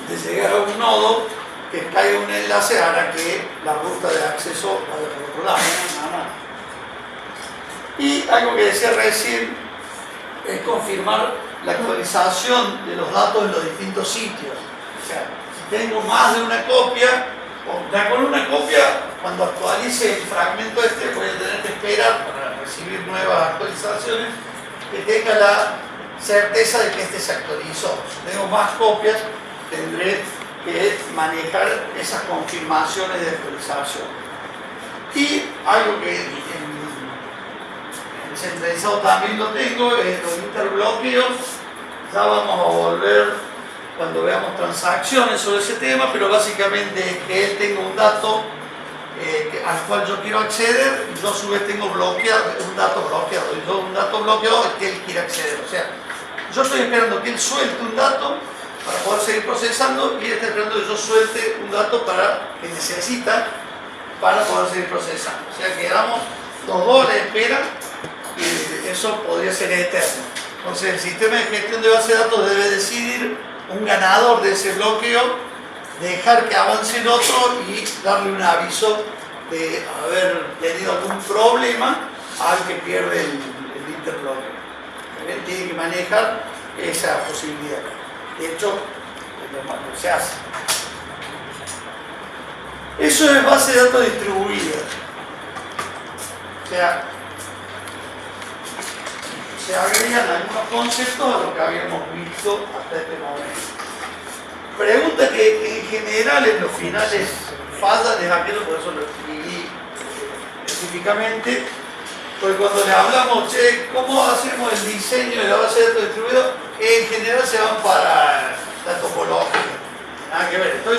[SPEAKER 1] de llegar a un nodo, que caiga un enlace hará que la ruta de acceso vaya por otro lado. Y algo que decía recién es confirmar la actualización de los datos en los distintos sitios. O sea, si tengo más de una copia, ya con una copia, cuando actualice el fragmento este, voy a tener que esperar para recibir nuevas actualizaciones, que tenga la certeza de que este se actualizó. Si tengo más copias, tendré que manejar esas confirmaciones de actualización. Y algo que en centralizado también lo tengo, es los interbloqueos. Ya vamos a volver cuando veamos transacciones sobre ese tema, pero básicamente es que él tenga un dato al cual yo quiero acceder, y yo a su vez tengo un dato bloqueado, y yo un dato bloqueado al que él quiere acceder. O sea, yo estoy esperando que él suelte un dato para poder seguir procesando, y él está esperando que yo suelte un dato que necesita para poder seguir procesando. O sea, quedamos los dos a la espera, y eso podría ser eterno. Entonces, el sistema de gestión de base de datos debe decidir un ganador de ese bloqueo, dejar que avance el otro y darle un aviso de haber tenido algún problema al que pierde el interbloqueo. Él tiene que manejar esa posibilidad. De hecho, se hace. Eso es base de datos distribuida. O sea, se agregan algunos conceptos a lo que habíamos visto hasta este momento. Pregunta que en general en los finales fallan es aquello, por eso lo escribí específicamente, Porque cuando le hablamos, che, ¿cómo hacemos el diseño de la base de datos distribuido? En general se van para la topología. Nada que ver, estoy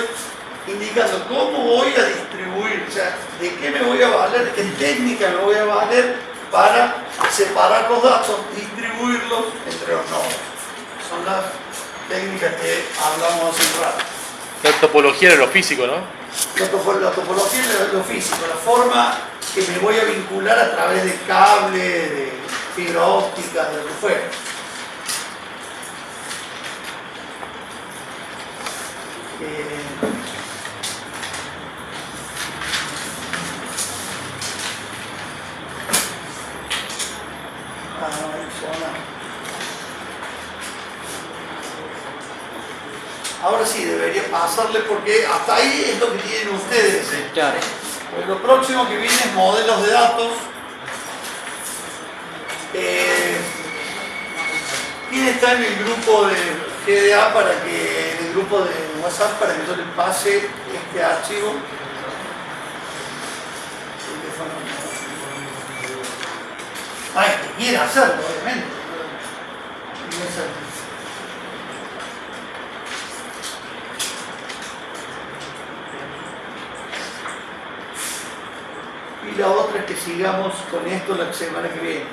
[SPEAKER 1] indicando cómo voy a distribuir, o sea, de qué me voy a valer, qué técnica me voy a valer para separar los datos, distribuirlos entre los nodos. Son las técnicas que hablamos hace un rato.
[SPEAKER 2] La topología de lo físico, ¿no?
[SPEAKER 1] La topología es lo físico, la forma que me voy a vincular a través de cable, de fibra óptica, de lo que fuera. Ahora sí, debería pasarle porque hasta ahí es lo que tienen ustedes.
[SPEAKER 5] Claro.
[SPEAKER 1] Pues lo próximo que viene es modelos de datos. ¿Quién está en el grupo de GDA en el grupo de WhatsApp para que yo le pase este archivo? Ay, que quiera hacerlo, obviamente. Y la otra es que sigamos con esto la semana que viene.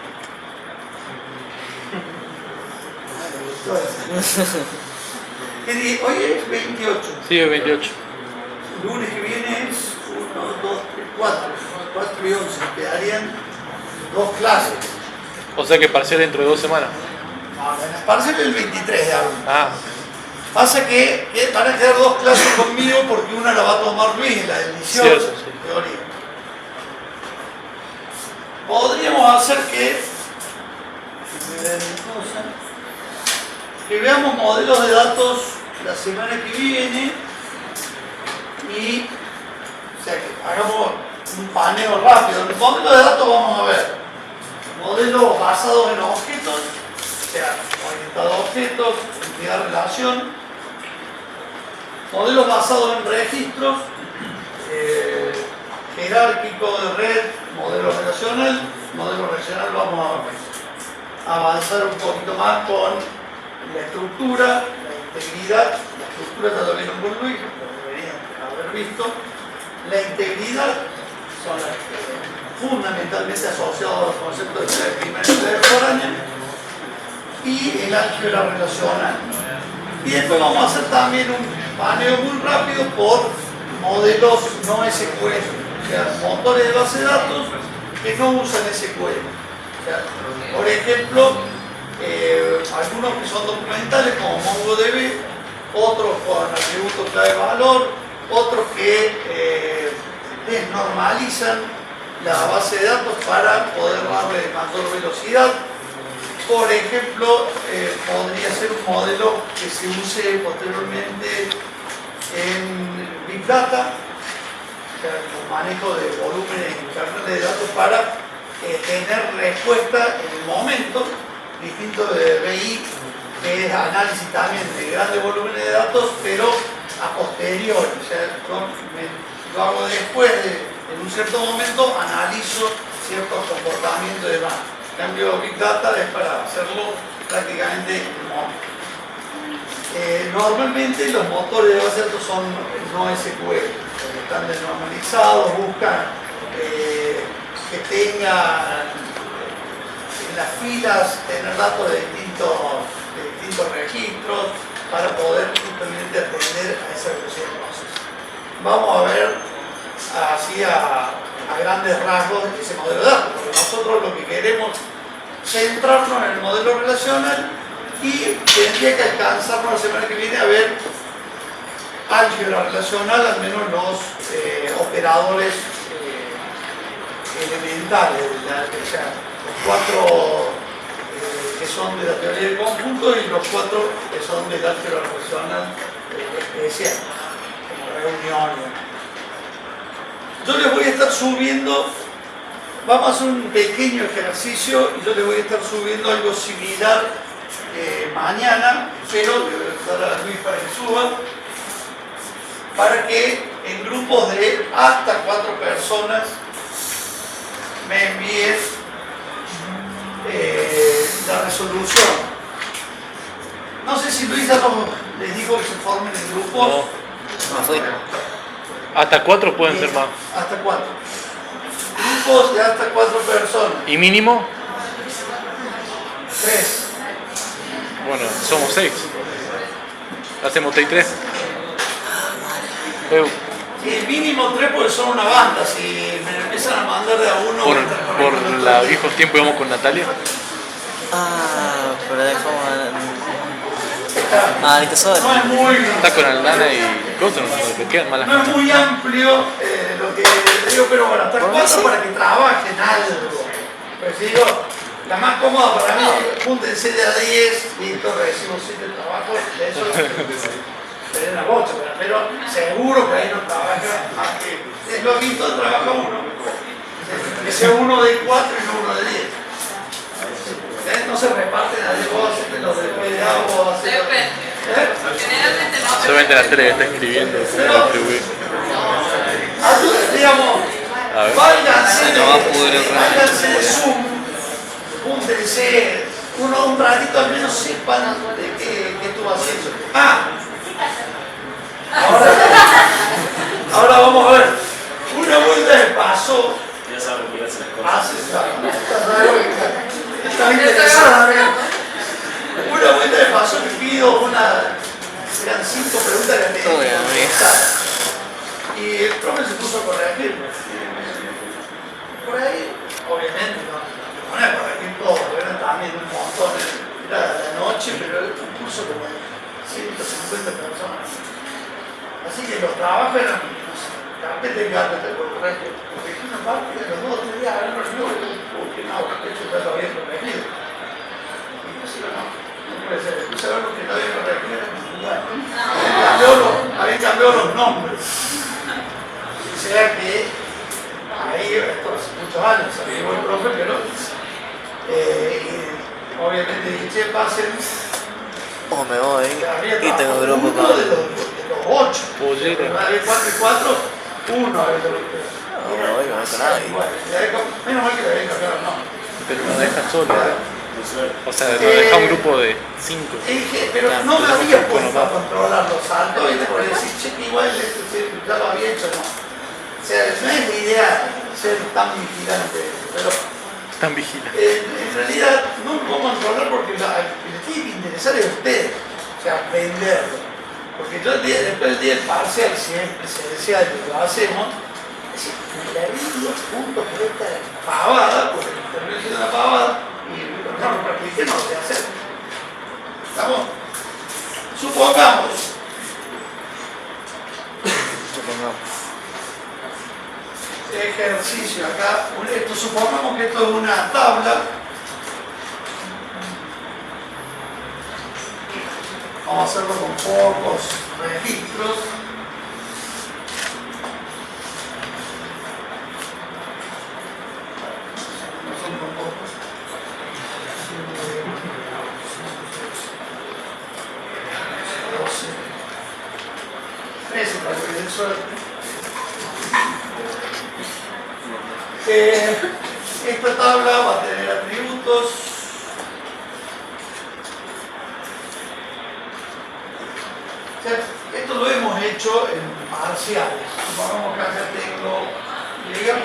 [SPEAKER 1] ¿Qué día? Hoy es 28.
[SPEAKER 2] Sí, el 28.
[SPEAKER 1] El lunes que viene es 1, 2, 3, 4. 4 y 11. Quedarían 2 clases.
[SPEAKER 2] O sea que parcial dentro de 2 semanas.
[SPEAKER 1] No, en la parcial el 23 de abril.
[SPEAKER 2] Ah,
[SPEAKER 1] Pasa que van a quedar 2 clases conmigo porque una la va a tomar Luis, la del 18,
[SPEAKER 2] Cierto, sí.
[SPEAKER 1] teoría. Podríamos hacer que veamos modelos de datos la semana que viene y o sea, que hagamos un paneo rápido. En el modelo de datos vamos a ver modelos basados en objetos, o sea, orientado a objetos, entidad relación, modelos basados en registros, jerárquico de red, modelo relacional vamos a avanzar un poquito más con la estructura, la integridad, la estructura ya lo vieron con Luis, lo deberían haber visto, la integridad son las fundamentalmente asociadas a los conceptos de clave primaria y clave foránea y el álgebra relacional. Y después vamos a hacer también un paneo muy rápido por modelos no SQL, o sea, motores de base de datos que no usan SQL. O sea, por ejemplo, algunos que son documentales como MongoDB, otros con atributos clave-valor, otros que desnormalizan la base de datos para poder darle mayor velocidad. Por ejemplo, podría ser un modelo que se use posteriormente en Big Data, o sea, el manejo de volúmenes internacionales de datos para tener respuesta en el momento, distinto de BI, que es análisis también de grandes volúmenes de datos, pero a posteriori, o sea, lo hago después en un cierto momento, analizo ciertos comportamientos y demás. En cambio, Big Data es para hacerlo prácticamente en el momento. Normalmente los motores de base de datos son no SQL, porque están desnormalizados, buscan que tengan en las filas tener datos de distintos registros para poder simplemente atender a esa velocidad de proceso. Vamos a ver así a grandes rasgos ese modelo de datos, porque nosotros lo que queremos es centrarnos en el modelo relacional y tendría que alcanzarnos la semana que viene a ver álgebra relacional, al menos los operadores elementales, o sea, los 4 que son de la teoría del conjunto y los 4 que son del álgebra relacional especial, como reuniones. Yo les voy a estar subiendo, vamos a hacer un pequeño ejercicio y yo les voy a estar subiendo algo similar mañana, pero le voy a dar a Luis para que suba, para que en grupos de hasta 4 personas me envíen la resolución. No sé si Luisa les dijo que se formen en grupos.
[SPEAKER 2] No.
[SPEAKER 5] No fui.
[SPEAKER 2] Hasta 4 pueden ser más.
[SPEAKER 1] Hasta 4. Grupos de hasta 4 personas.
[SPEAKER 2] ¿Y mínimo?
[SPEAKER 1] 3.
[SPEAKER 2] Bueno, somos 6. Hacemos 3.
[SPEAKER 1] Sí, mínimo 3 porque son una banda. Si me empiezan a mandar de a uno.
[SPEAKER 2] Por la viejos tiempos íbamos con Natalia.
[SPEAKER 5] Ah, pero dejamos ahorita solo.
[SPEAKER 1] No es muy.
[SPEAKER 2] Está con Aldana y Coto, no le quedan malas
[SPEAKER 1] No es
[SPEAKER 2] notas.
[SPEAKER 1] muy amplio lo que digo, pero bueno, hasta
[SPEAKER 5] Por mí
[SPEAKER 1] 4
[SPEAKER 5] sí.
[SPEAKER 1] para que trabajen algo. Pero si digo, la más cómoda para mí, júntense de a 10, listo, recibo 7 trabajos, de eso sería una bocha, pero seguro que ahí no trabaja más que. Es lo visto, trabaja uno. Que sea uno de 4 y no uno de 10. No se reparten a 10 voces, que los después de agua,
[SPEAKER 4] Generalmente no.
[SPEAKER 2] Solamente la tele está escribiendo cómo distribuir.
[SPEAKER 1] digamos,
[SPEAKER 2] A ver.
[SPEAKER 1] váyanse
[SPEAKER 5] No va a poder el
[SPEAKER 1] váyanse de Zoom, júntense, un ratito al menos sepan de qué estuvo haciendo. Ahora vamos a ver, una vuelta de paso.
[SPEAKER 6] Ya saben que ya se las cosas.
[SPEAKER 1] Está interesada. Una vuelta de paso le pido eran 5 preguntas que me
[SPEAKER 5] Uy, amigo.
[SPEAKER 1] y el profe se puso a corregir. Por ahí, obviamente, no es corregir todo, eran también un montón, era de la noche, pero era un curso como de 150 personas. Así que los trabajos eran, no sé, carpeta y carpeta, corregir una parte de los 2 o 3 días, ahora no porque no, porque esto ya lo había corregido. Y no sé, no puede ser, después a ver lo que no había corregido era mi lugar. Habían cambiado los nombres. O sea que ahí, esto hace muchos años, salió el profe, pero obviamente dije, che, pasen.
[SPEAKER 5] Oh, me voy.
[SPEAKER 1] Había
[SPEAKER 5] Y tengo
[SPEAKER 1] trabajado
[SPEAKER 5] grupo
[SPEAKER 1] uno
[SPEAKER 5] para.
[SPEAKER 1] de los 8.
[SPEAKER 2] Pollera.
[SPEAKER 1] Había 4 y 4, uno había
[SPEAKER 5] No, me voy con nadie.
[SPEAKER 1] Menos mal que le habían cambiado el nombre.
[SPEAKER 2] Pero nos deja solo. O sea, nos deja un grupo de 5.
[SPEAKER 1] Pero
[SPEAKER 2] Claro,
[SPEAKER 1] no me
[SPEAKER 2] tenemos
[SPEAKER 1] había
[SPEAKER 2] que
[SPEAKER 1] puesto a
[SPEAKER 2] conocer.
[SPEAKER 1] controlar los saltos y después decir, che, igual ya lo había hecho, no. O sea, no es la idea ser tan vigilante, pero
[SPEAKER 2] Están vigilando.
[SPEAKER 1] en realidad no lo puedo controlar porque lo que le tiene que interesar es a ustedes, o sea, venderlo. Porque yo después del día del parcial, siempre se decía que lo hacemos, decía, me la di 10 puntos por esta pavada, porque terminó siendo una pavada, y no lo practiqué, no lo voy a hacer. ¿Estamos? Supongamos. Ejercicio acá, supongamos que esto es una tabla. Vamos a hacerlo con pocos registros. No son con pocos. 12, 13 para que den suerte. Esta tabla va a tener atributos. O sea, esto lo hemos hecho en parciales. Supongamos que acá tengo legado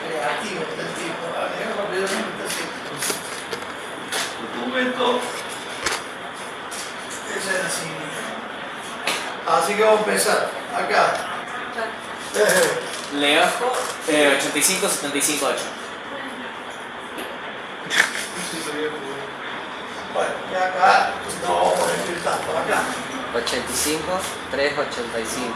[SPEAKER 1] creativo del tipo, legado rápidamente así. Documento es así. Así que vamos a empezar acá.
[SPEAKER 5] Leojo, 85, 75, 8.
[SPEAKER 1] Bueno, y acá no vamos a escribir tanto, acá.
[SPEAKER 7] 85, 3, 85.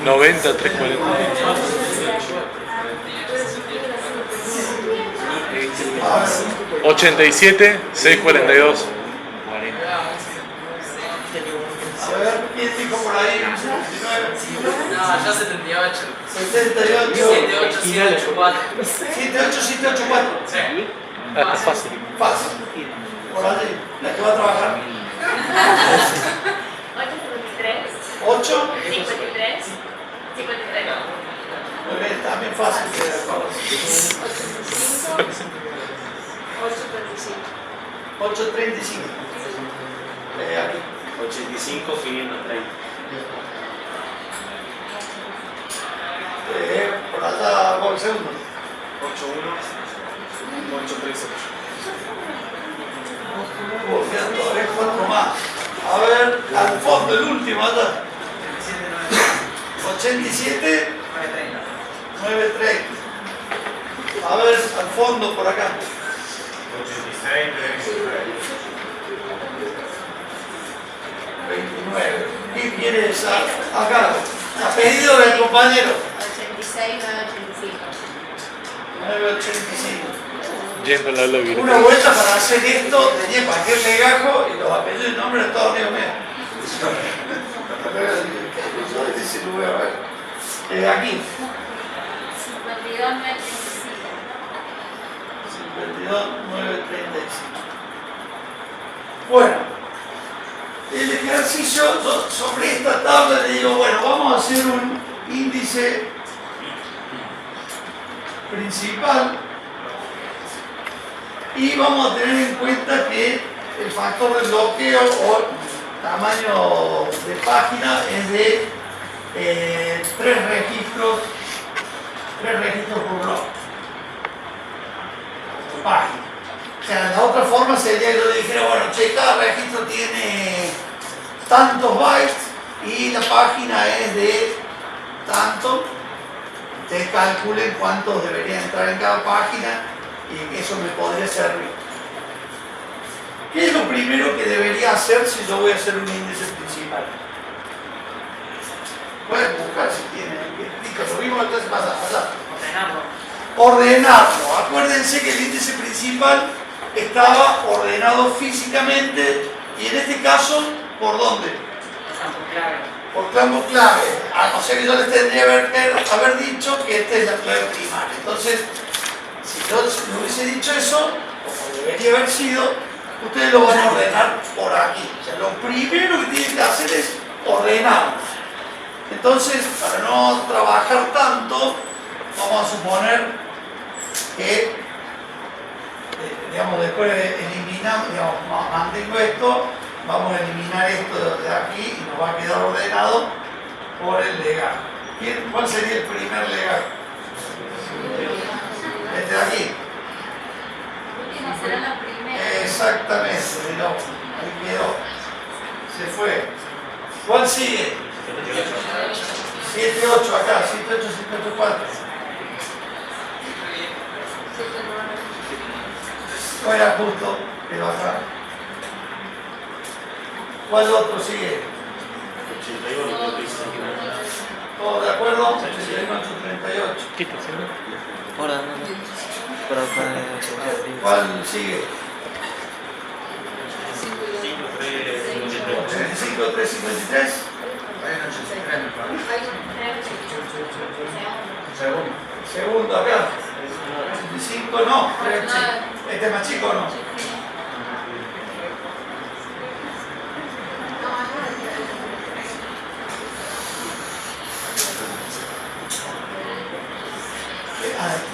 [SPEAKER 2] 90, 340. 87, 642.
[SPEAKER 1] A ver, ¿quién dijo por ahí? 79.
[SPEAKER 8] No, yo 78.
[SPEAKER 1] 78.
[SPEAKER 8] 78, 784.
[SPEAKER 1] 78, 784.
[SPEAKER 8] Sí.
[SPEAKER 2] Ah, está fácil.
[SPEAKER 1] Fácil. Por allí, la que va a trabajar.
[SPEAKER 4] 853,
[SPEAKER 1] 8.
[SPEAKER 4] 53, 53.
[SPEAKER 1] Muy bien. también fácil de acuerdo. 835. Aquí.
[SPEAKER 6] 85, 530.
[SPEAKER 1] Por allá, por el segundo.
[SPEAKER 2] 8-1, 8-3-8.
[SPEAKER 1] Quedan todavía 4 más. A ver, al fondo, el último, allá. 87, 930. A ver, al fondo, por acá.
[SPEAKER 3] 86,
[SPEAKER 1] 29. ¿Qué quieres acá? A pedido del compañero.
[SPEAKER 4] 86, 985.
[SPEAKER 1] 985.
[SPEAKER 2] Yendo a la lobby.
[SPEAKER 1] Una vuelta para hacer esto tenía cualquier legajo y los apellidos y nombres de todos amigos míos. Yo este sí lo voy a ver. Aquí.
[SPEAKER 4] 52, 935.
[SPEAKER 1] 52, 935. Bueno, el ejercicio sobre esta tabla le digo, bueno, vamos a hacer un índice principal y vamos a tener en cuenta que el factor de bloqueo o tamaño de página es de 3 registros por bloque. Página. O sea, la otra forma sería que yo le dijera, bueno, che, cada registro tiene tantos bytes y la página es de tanto. Ustedes calculen cuántos deberían entrar en cada página y eso me podría servir. ¿Qué es lo primero que debería hacer si yo voy a hacer un índice principal? Pueden buscar si tienen. Lo vimos la clase pasada. Ordenarlo. Acuérdense que el índice principal estaba ordenado físicamente y en este caso, ¿por dónde? Por campo clave. A no ser que yo les tendría que haber dicho que esta es la clave primaria. Entonces, si yo no hubiese dicho eso, como debería haber sido, ustedes lo van a ordenar por aquí. O sea, lo primero que tienen que hacer es ordenarlo. Entonces, para no trabajar tanto, vamos a suponer que, digamos, después eliminamos, digamos, mantengo esto, vamos a eliminar esto de aquí y nos va a quedar ordenado por el legajo. ¿Cuál sería el primer legajo? Este de aquí.
[SPEAKER 4] Última será la primera.
[SPEAKER 1] Exactamente, mirá, ahí quedó. Se fue. ¿Cuál sigue? 7, 8 acá, 7, 8, 7, 8, 4. ¿Cuál era justo? Pero acá. ¿Cuál otro sigue?
[SPEAKER 6] 81, 35.
[SPEAKER 1] ¿Todos de acuerdo? 81, 8, 38.
[SPEAKER 2] Quita, ¿sí?
[SPEAKER 5] Ahora, no.
[SPEAKER 1] ¿Cuál sigue?
[SPEAKER 6] 5, 3,
[SPEAKER 1] 85, 3, 53. Segundo acá. 85 no. Este es más chico o no.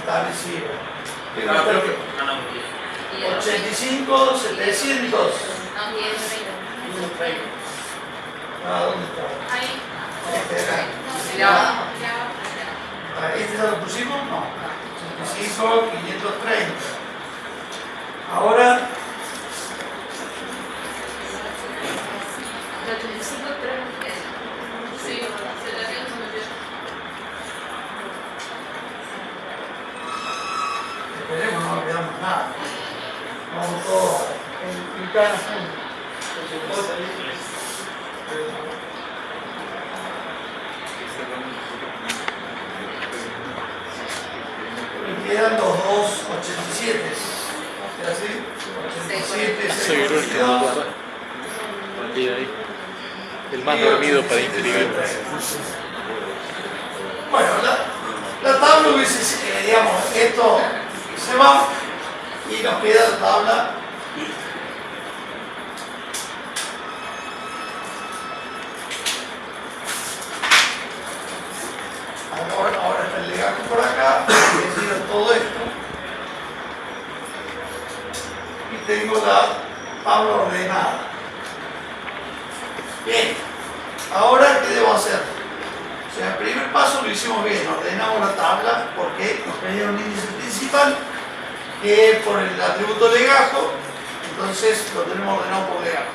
[SPEAKER 1] Dale, sí. 85, 700.
[SPEAKER 4] No, 10, 30.
[SPEAKER 1] ¿Dónde está?
[SPEAKER 4] Ahí.
[SPEAKER 1] Este acá.
[SPEAKER 4] Ya.
[SPEAKER 1] ¿Este ya lo pusimos? No. 85, 530. Ahora,
[SPEAKER 4] 85, 3. Sí,
[SPEAKER 1] esperemos, no olvidamos nada. Vamos todos en cada junto. Me quedan los dos 87. ¿Es así? 87,
[SPEAKER 2] Soy el último. Y ahí. El más dormido para inscribir.
[SPEAKER 1] Bueno, la tabla hubiese, digamos, esto se va y nos queda la tabla. Ahora está el legajo por acá. tabla ordenada. Bien, ahora ¿qué debo hacer? O sea, el primer paso lo hicimos bien, ordenamos la tabla porque nos pedía un índice principal que es por el atributo legajo, entonces lo tenemos ordenado por legajo.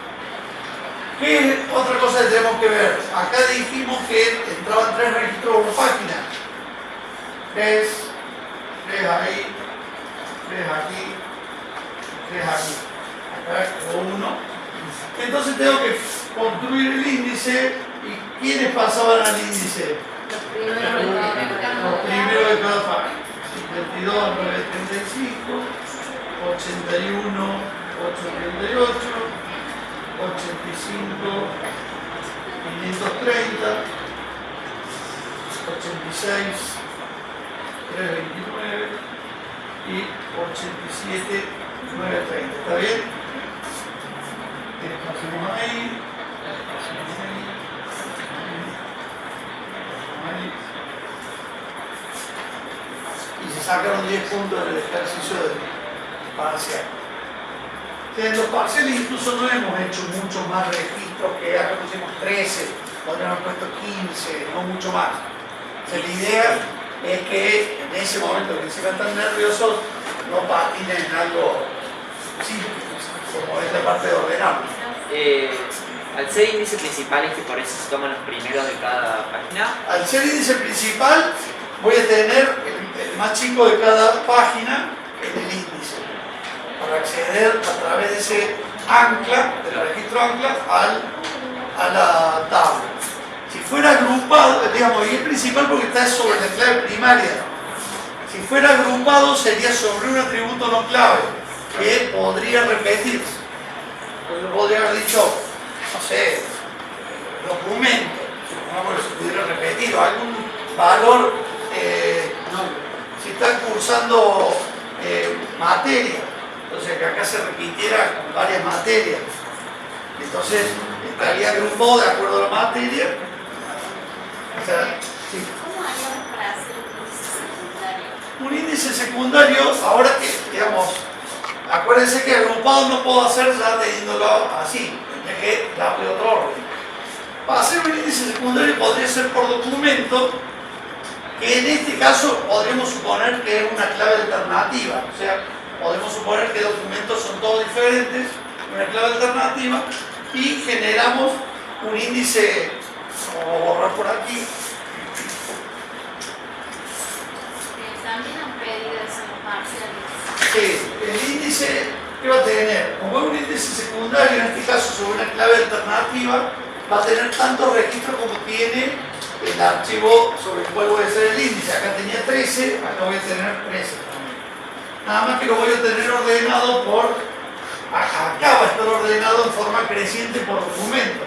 [SPEAKER 1] ¿Qué otra cosa que tenemos que ver? Acá dijimos que entraban 3 registros por página. 3 ahí, 3 aquí, 3 aquí. Acá quedó 1. Entonces tengo que construir el índice. ¿Y quiénes pasaban al índice?
[SPEAKER 4] Los primeros de cada página.
[SPEAKER 1] Los primeros de cada página. 52, 935, 81, 838, 85, 530, 86, 329 y 87, 930. ¿Está bien? Pasemos ahí. Y se sacaron 10 puntos en el ejercicio del parcial. En los parciales incluso no hemos hecho mucho más registros, que acá pusimos 13, podríamos haber puesto 15, no mucho más. O sea, la idea es que en ese momento que se están tan nerviosos no patinen en algo simple, como es la parte de ordenar.
[SPEAKER 8] Al ser índice principal es que por eso se toman los primeros de cada página.
[SPEAKER 1] Al ser índice principal voy a tener el más chico de cada página en el índice, para acceder a través de ese ancla, del registro ancla, a la tabla. Si fuera agrupado, digamos, y es principal porque está sobre la clave primaria. Si fuera agrupado sería sobre un atributo no clave, que podría repetirse. Yo podría haber dicho, no sé, documento, supongamos que se pudiera repetir, o algún valor, si están cursando materia, entonces que acá se repitiera con varias materias, entonces estaría agrupado de acuerdo a la materia. O sea, sí.
[SPEAKER 4] ¿Cómo haríamos para hacer un índice secundario?
[SPEAKER 1] Un índice secundario, ahora que, digamos, acuérdense que agrupado no puedo hacer ya teniéndolo así, tendría que darle otro orden. Para hacer un índice secundario podría ser por documento, que en este caso podríamos suponer que es una clave alternativa, o sea, podemos suponer que documentos son todos diferentes, una clave alternativa, y generamos un índice, vamos a borrar por aquí.
[SPEAKER 4] También han pedido eso en los parciales.
[SPEAKER 1] Sí, el índice que va a tener, como es un índice secundario, en este caso sobre una clave alternativa, va a tener tantos registros como tiene el archivo sobre el cual voy a hacer el índice. Acá tenía 13, acá voy a tener 13 también. Nada más que lo voy a tener ordenado por, acá va a estar ordenado en forma creciente por documento.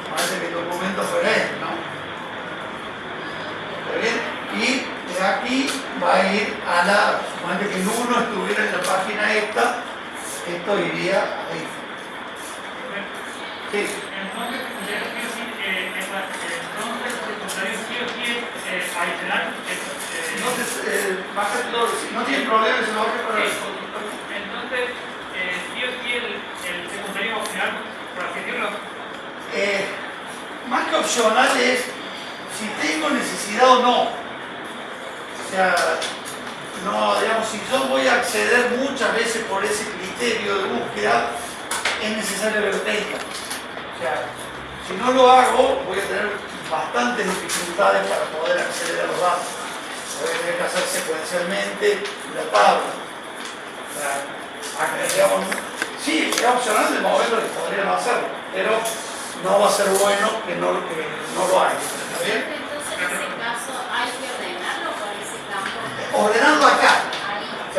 [SPEAKER 1] Parece que el documento fuera este, ¿no? ¿Está bien? Y de aquí va a ir a la, suponete que el 1 estuviera en la página esta, esto iría ahí. Sí.
[SPEAKER 9] Entonces, adicional.
[SPEAKER 1] Entonces, no tiene problema, se lo baja para el consultor.
[SPEAKER 9] Entonces, sí o sí el secundario opcional, por así decirlo.
[SPEAKER 1] Más que opcional es si tengo necesidad o no. O sea, no, digamos, si yo voy a acceder muchas veces por ese criterio de búsqueda, es necesario que lo tenga. O sea, si no lo hago, voy a tener bastantes dificultades para poder acceder a los datos. Voy a tener que hacer secuencialmente la tabla. O sea, digamos, sí, es opcional de modelo que podrían hacerlo, pero no va a ser bueno que no lo haga. ¿Está bien?
[SPEAKER 4] Entonces, en ese caso, hay que ordenarlo por ese campo.
[SPEAKER 1] Ordenando acá.
[SPEAKER 4] Ahí.
[SPEAKER 1] O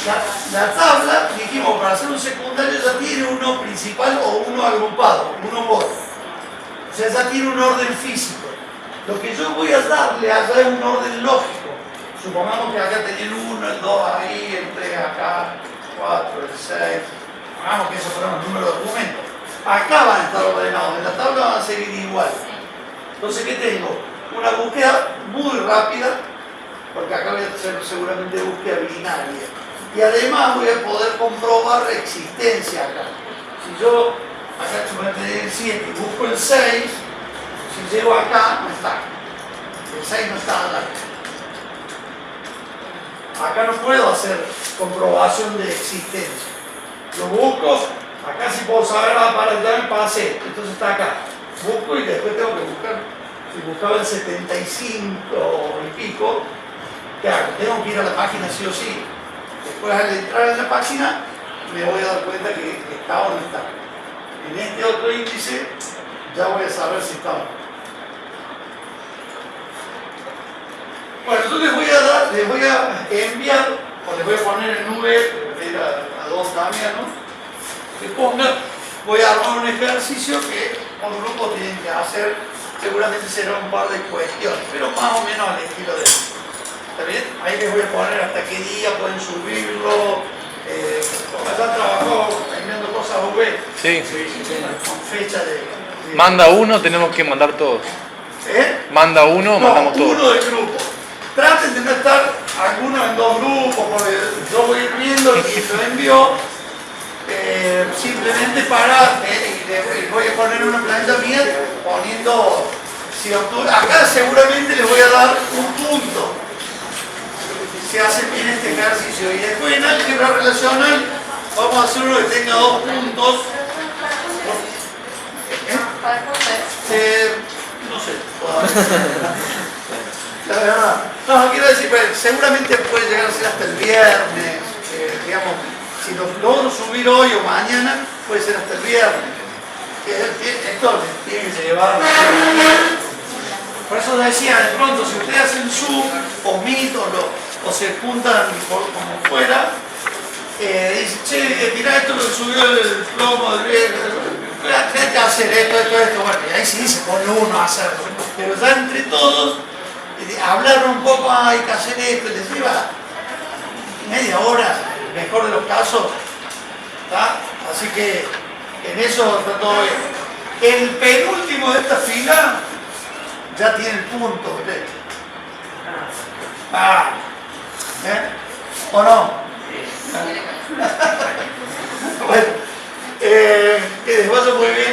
[SPEAKER 1] sea, la tabla, dijimos, para hacer un secundario ya tiene uno principal o uno agrupado, uno módulo. O sea, ya tiene un orden físico. Lo que yo voy a darle allá es un orden lógico. Supongamos que acá tenía el 1, el 2 ahí, el 3 acá, 4, el 6. Supongamos que esos fueron los números de documentos. Acá van a estar ordenados, en la tabla van a seguir igual. Entonces, ¿qué tengo? Una búsqueda muy rápida, porque acá voy a hacer seguramente búsqueda binaria. Y además voy a poder comprobar existencia acá. Si Si yo acá suponete el 7 y busco el 6, si llego acá no está. El 6 no está acá. Acá no puedo hacer comprobación de existencia. Lo busco, acá sí puedo saber, para allá me pasé, entonces está acá. Busco y después tengo que buscar. Si buscaba el 75 y pico, ¿qué hago? Tengo que ir a la página sí o sí. Después al entrar en la página me voy a dar cuenta que está o no está. En este otro índice ya voy a saber si está o no. Bueno, entonces les voy a enviar, o les voy a poner en nube, le voy a pedir a Don Damiano, que ponga, voy a armar un ejercicio que un grupo tiene que hacer, seguramente será un par de cuestiones, pero más o menos al estilo de esto. ¿Está bien? Ahí les voy a poner hasta qué día pueden subirlo, como ya trabajó enviando cosas a V,
[SPEAKER 2] Sí.
[SPEAKER 1] con fecha de
[SPEAKER 2] Manda uno, tenemos que mandar todos.
[SPEAKER 1] ¿Eh?
[SPEAKER 2] Manda uno, mandamos todos.
[SPEAKER 1] uno del grupo. Traten de no estar algunos en dos grupos, porque yo voy a ir viendo y lo envío simplemente para, y voy a poner una planilla mía poniendo, si acá seguramente les voy a dar un punto, si hacen bien este ejercicio, y después en álgebra relacional vamos a hacer uno que tenga 2 puntos. No sé, la verdad. No, quiero decir, pues, seguramente puede llegar a ser hasta el viernes, digamos, si lo logro subir hoy o mañana, puede ser hasta el viernes. Esto tiene que llevar. Por eso decía, de pronto, si ustedes hacen Zoom o Meet o se juntan como fuera, dicen, che, mirá esto lo que subió el plomo del viejo. Hay que hacer esto, bueno, y ahí sí se pone uno a hacerlo. Pero ya entre todos, hablar un poco, hay que hacer esto, les lleva media hora, mejor de los casos, ¿está? Así que en eso está todo bien. El penúltimo de esta fila ya tiene el punto, ¿usted? ¿Eh? ¿O no? Bueno, que les vaya muy bien.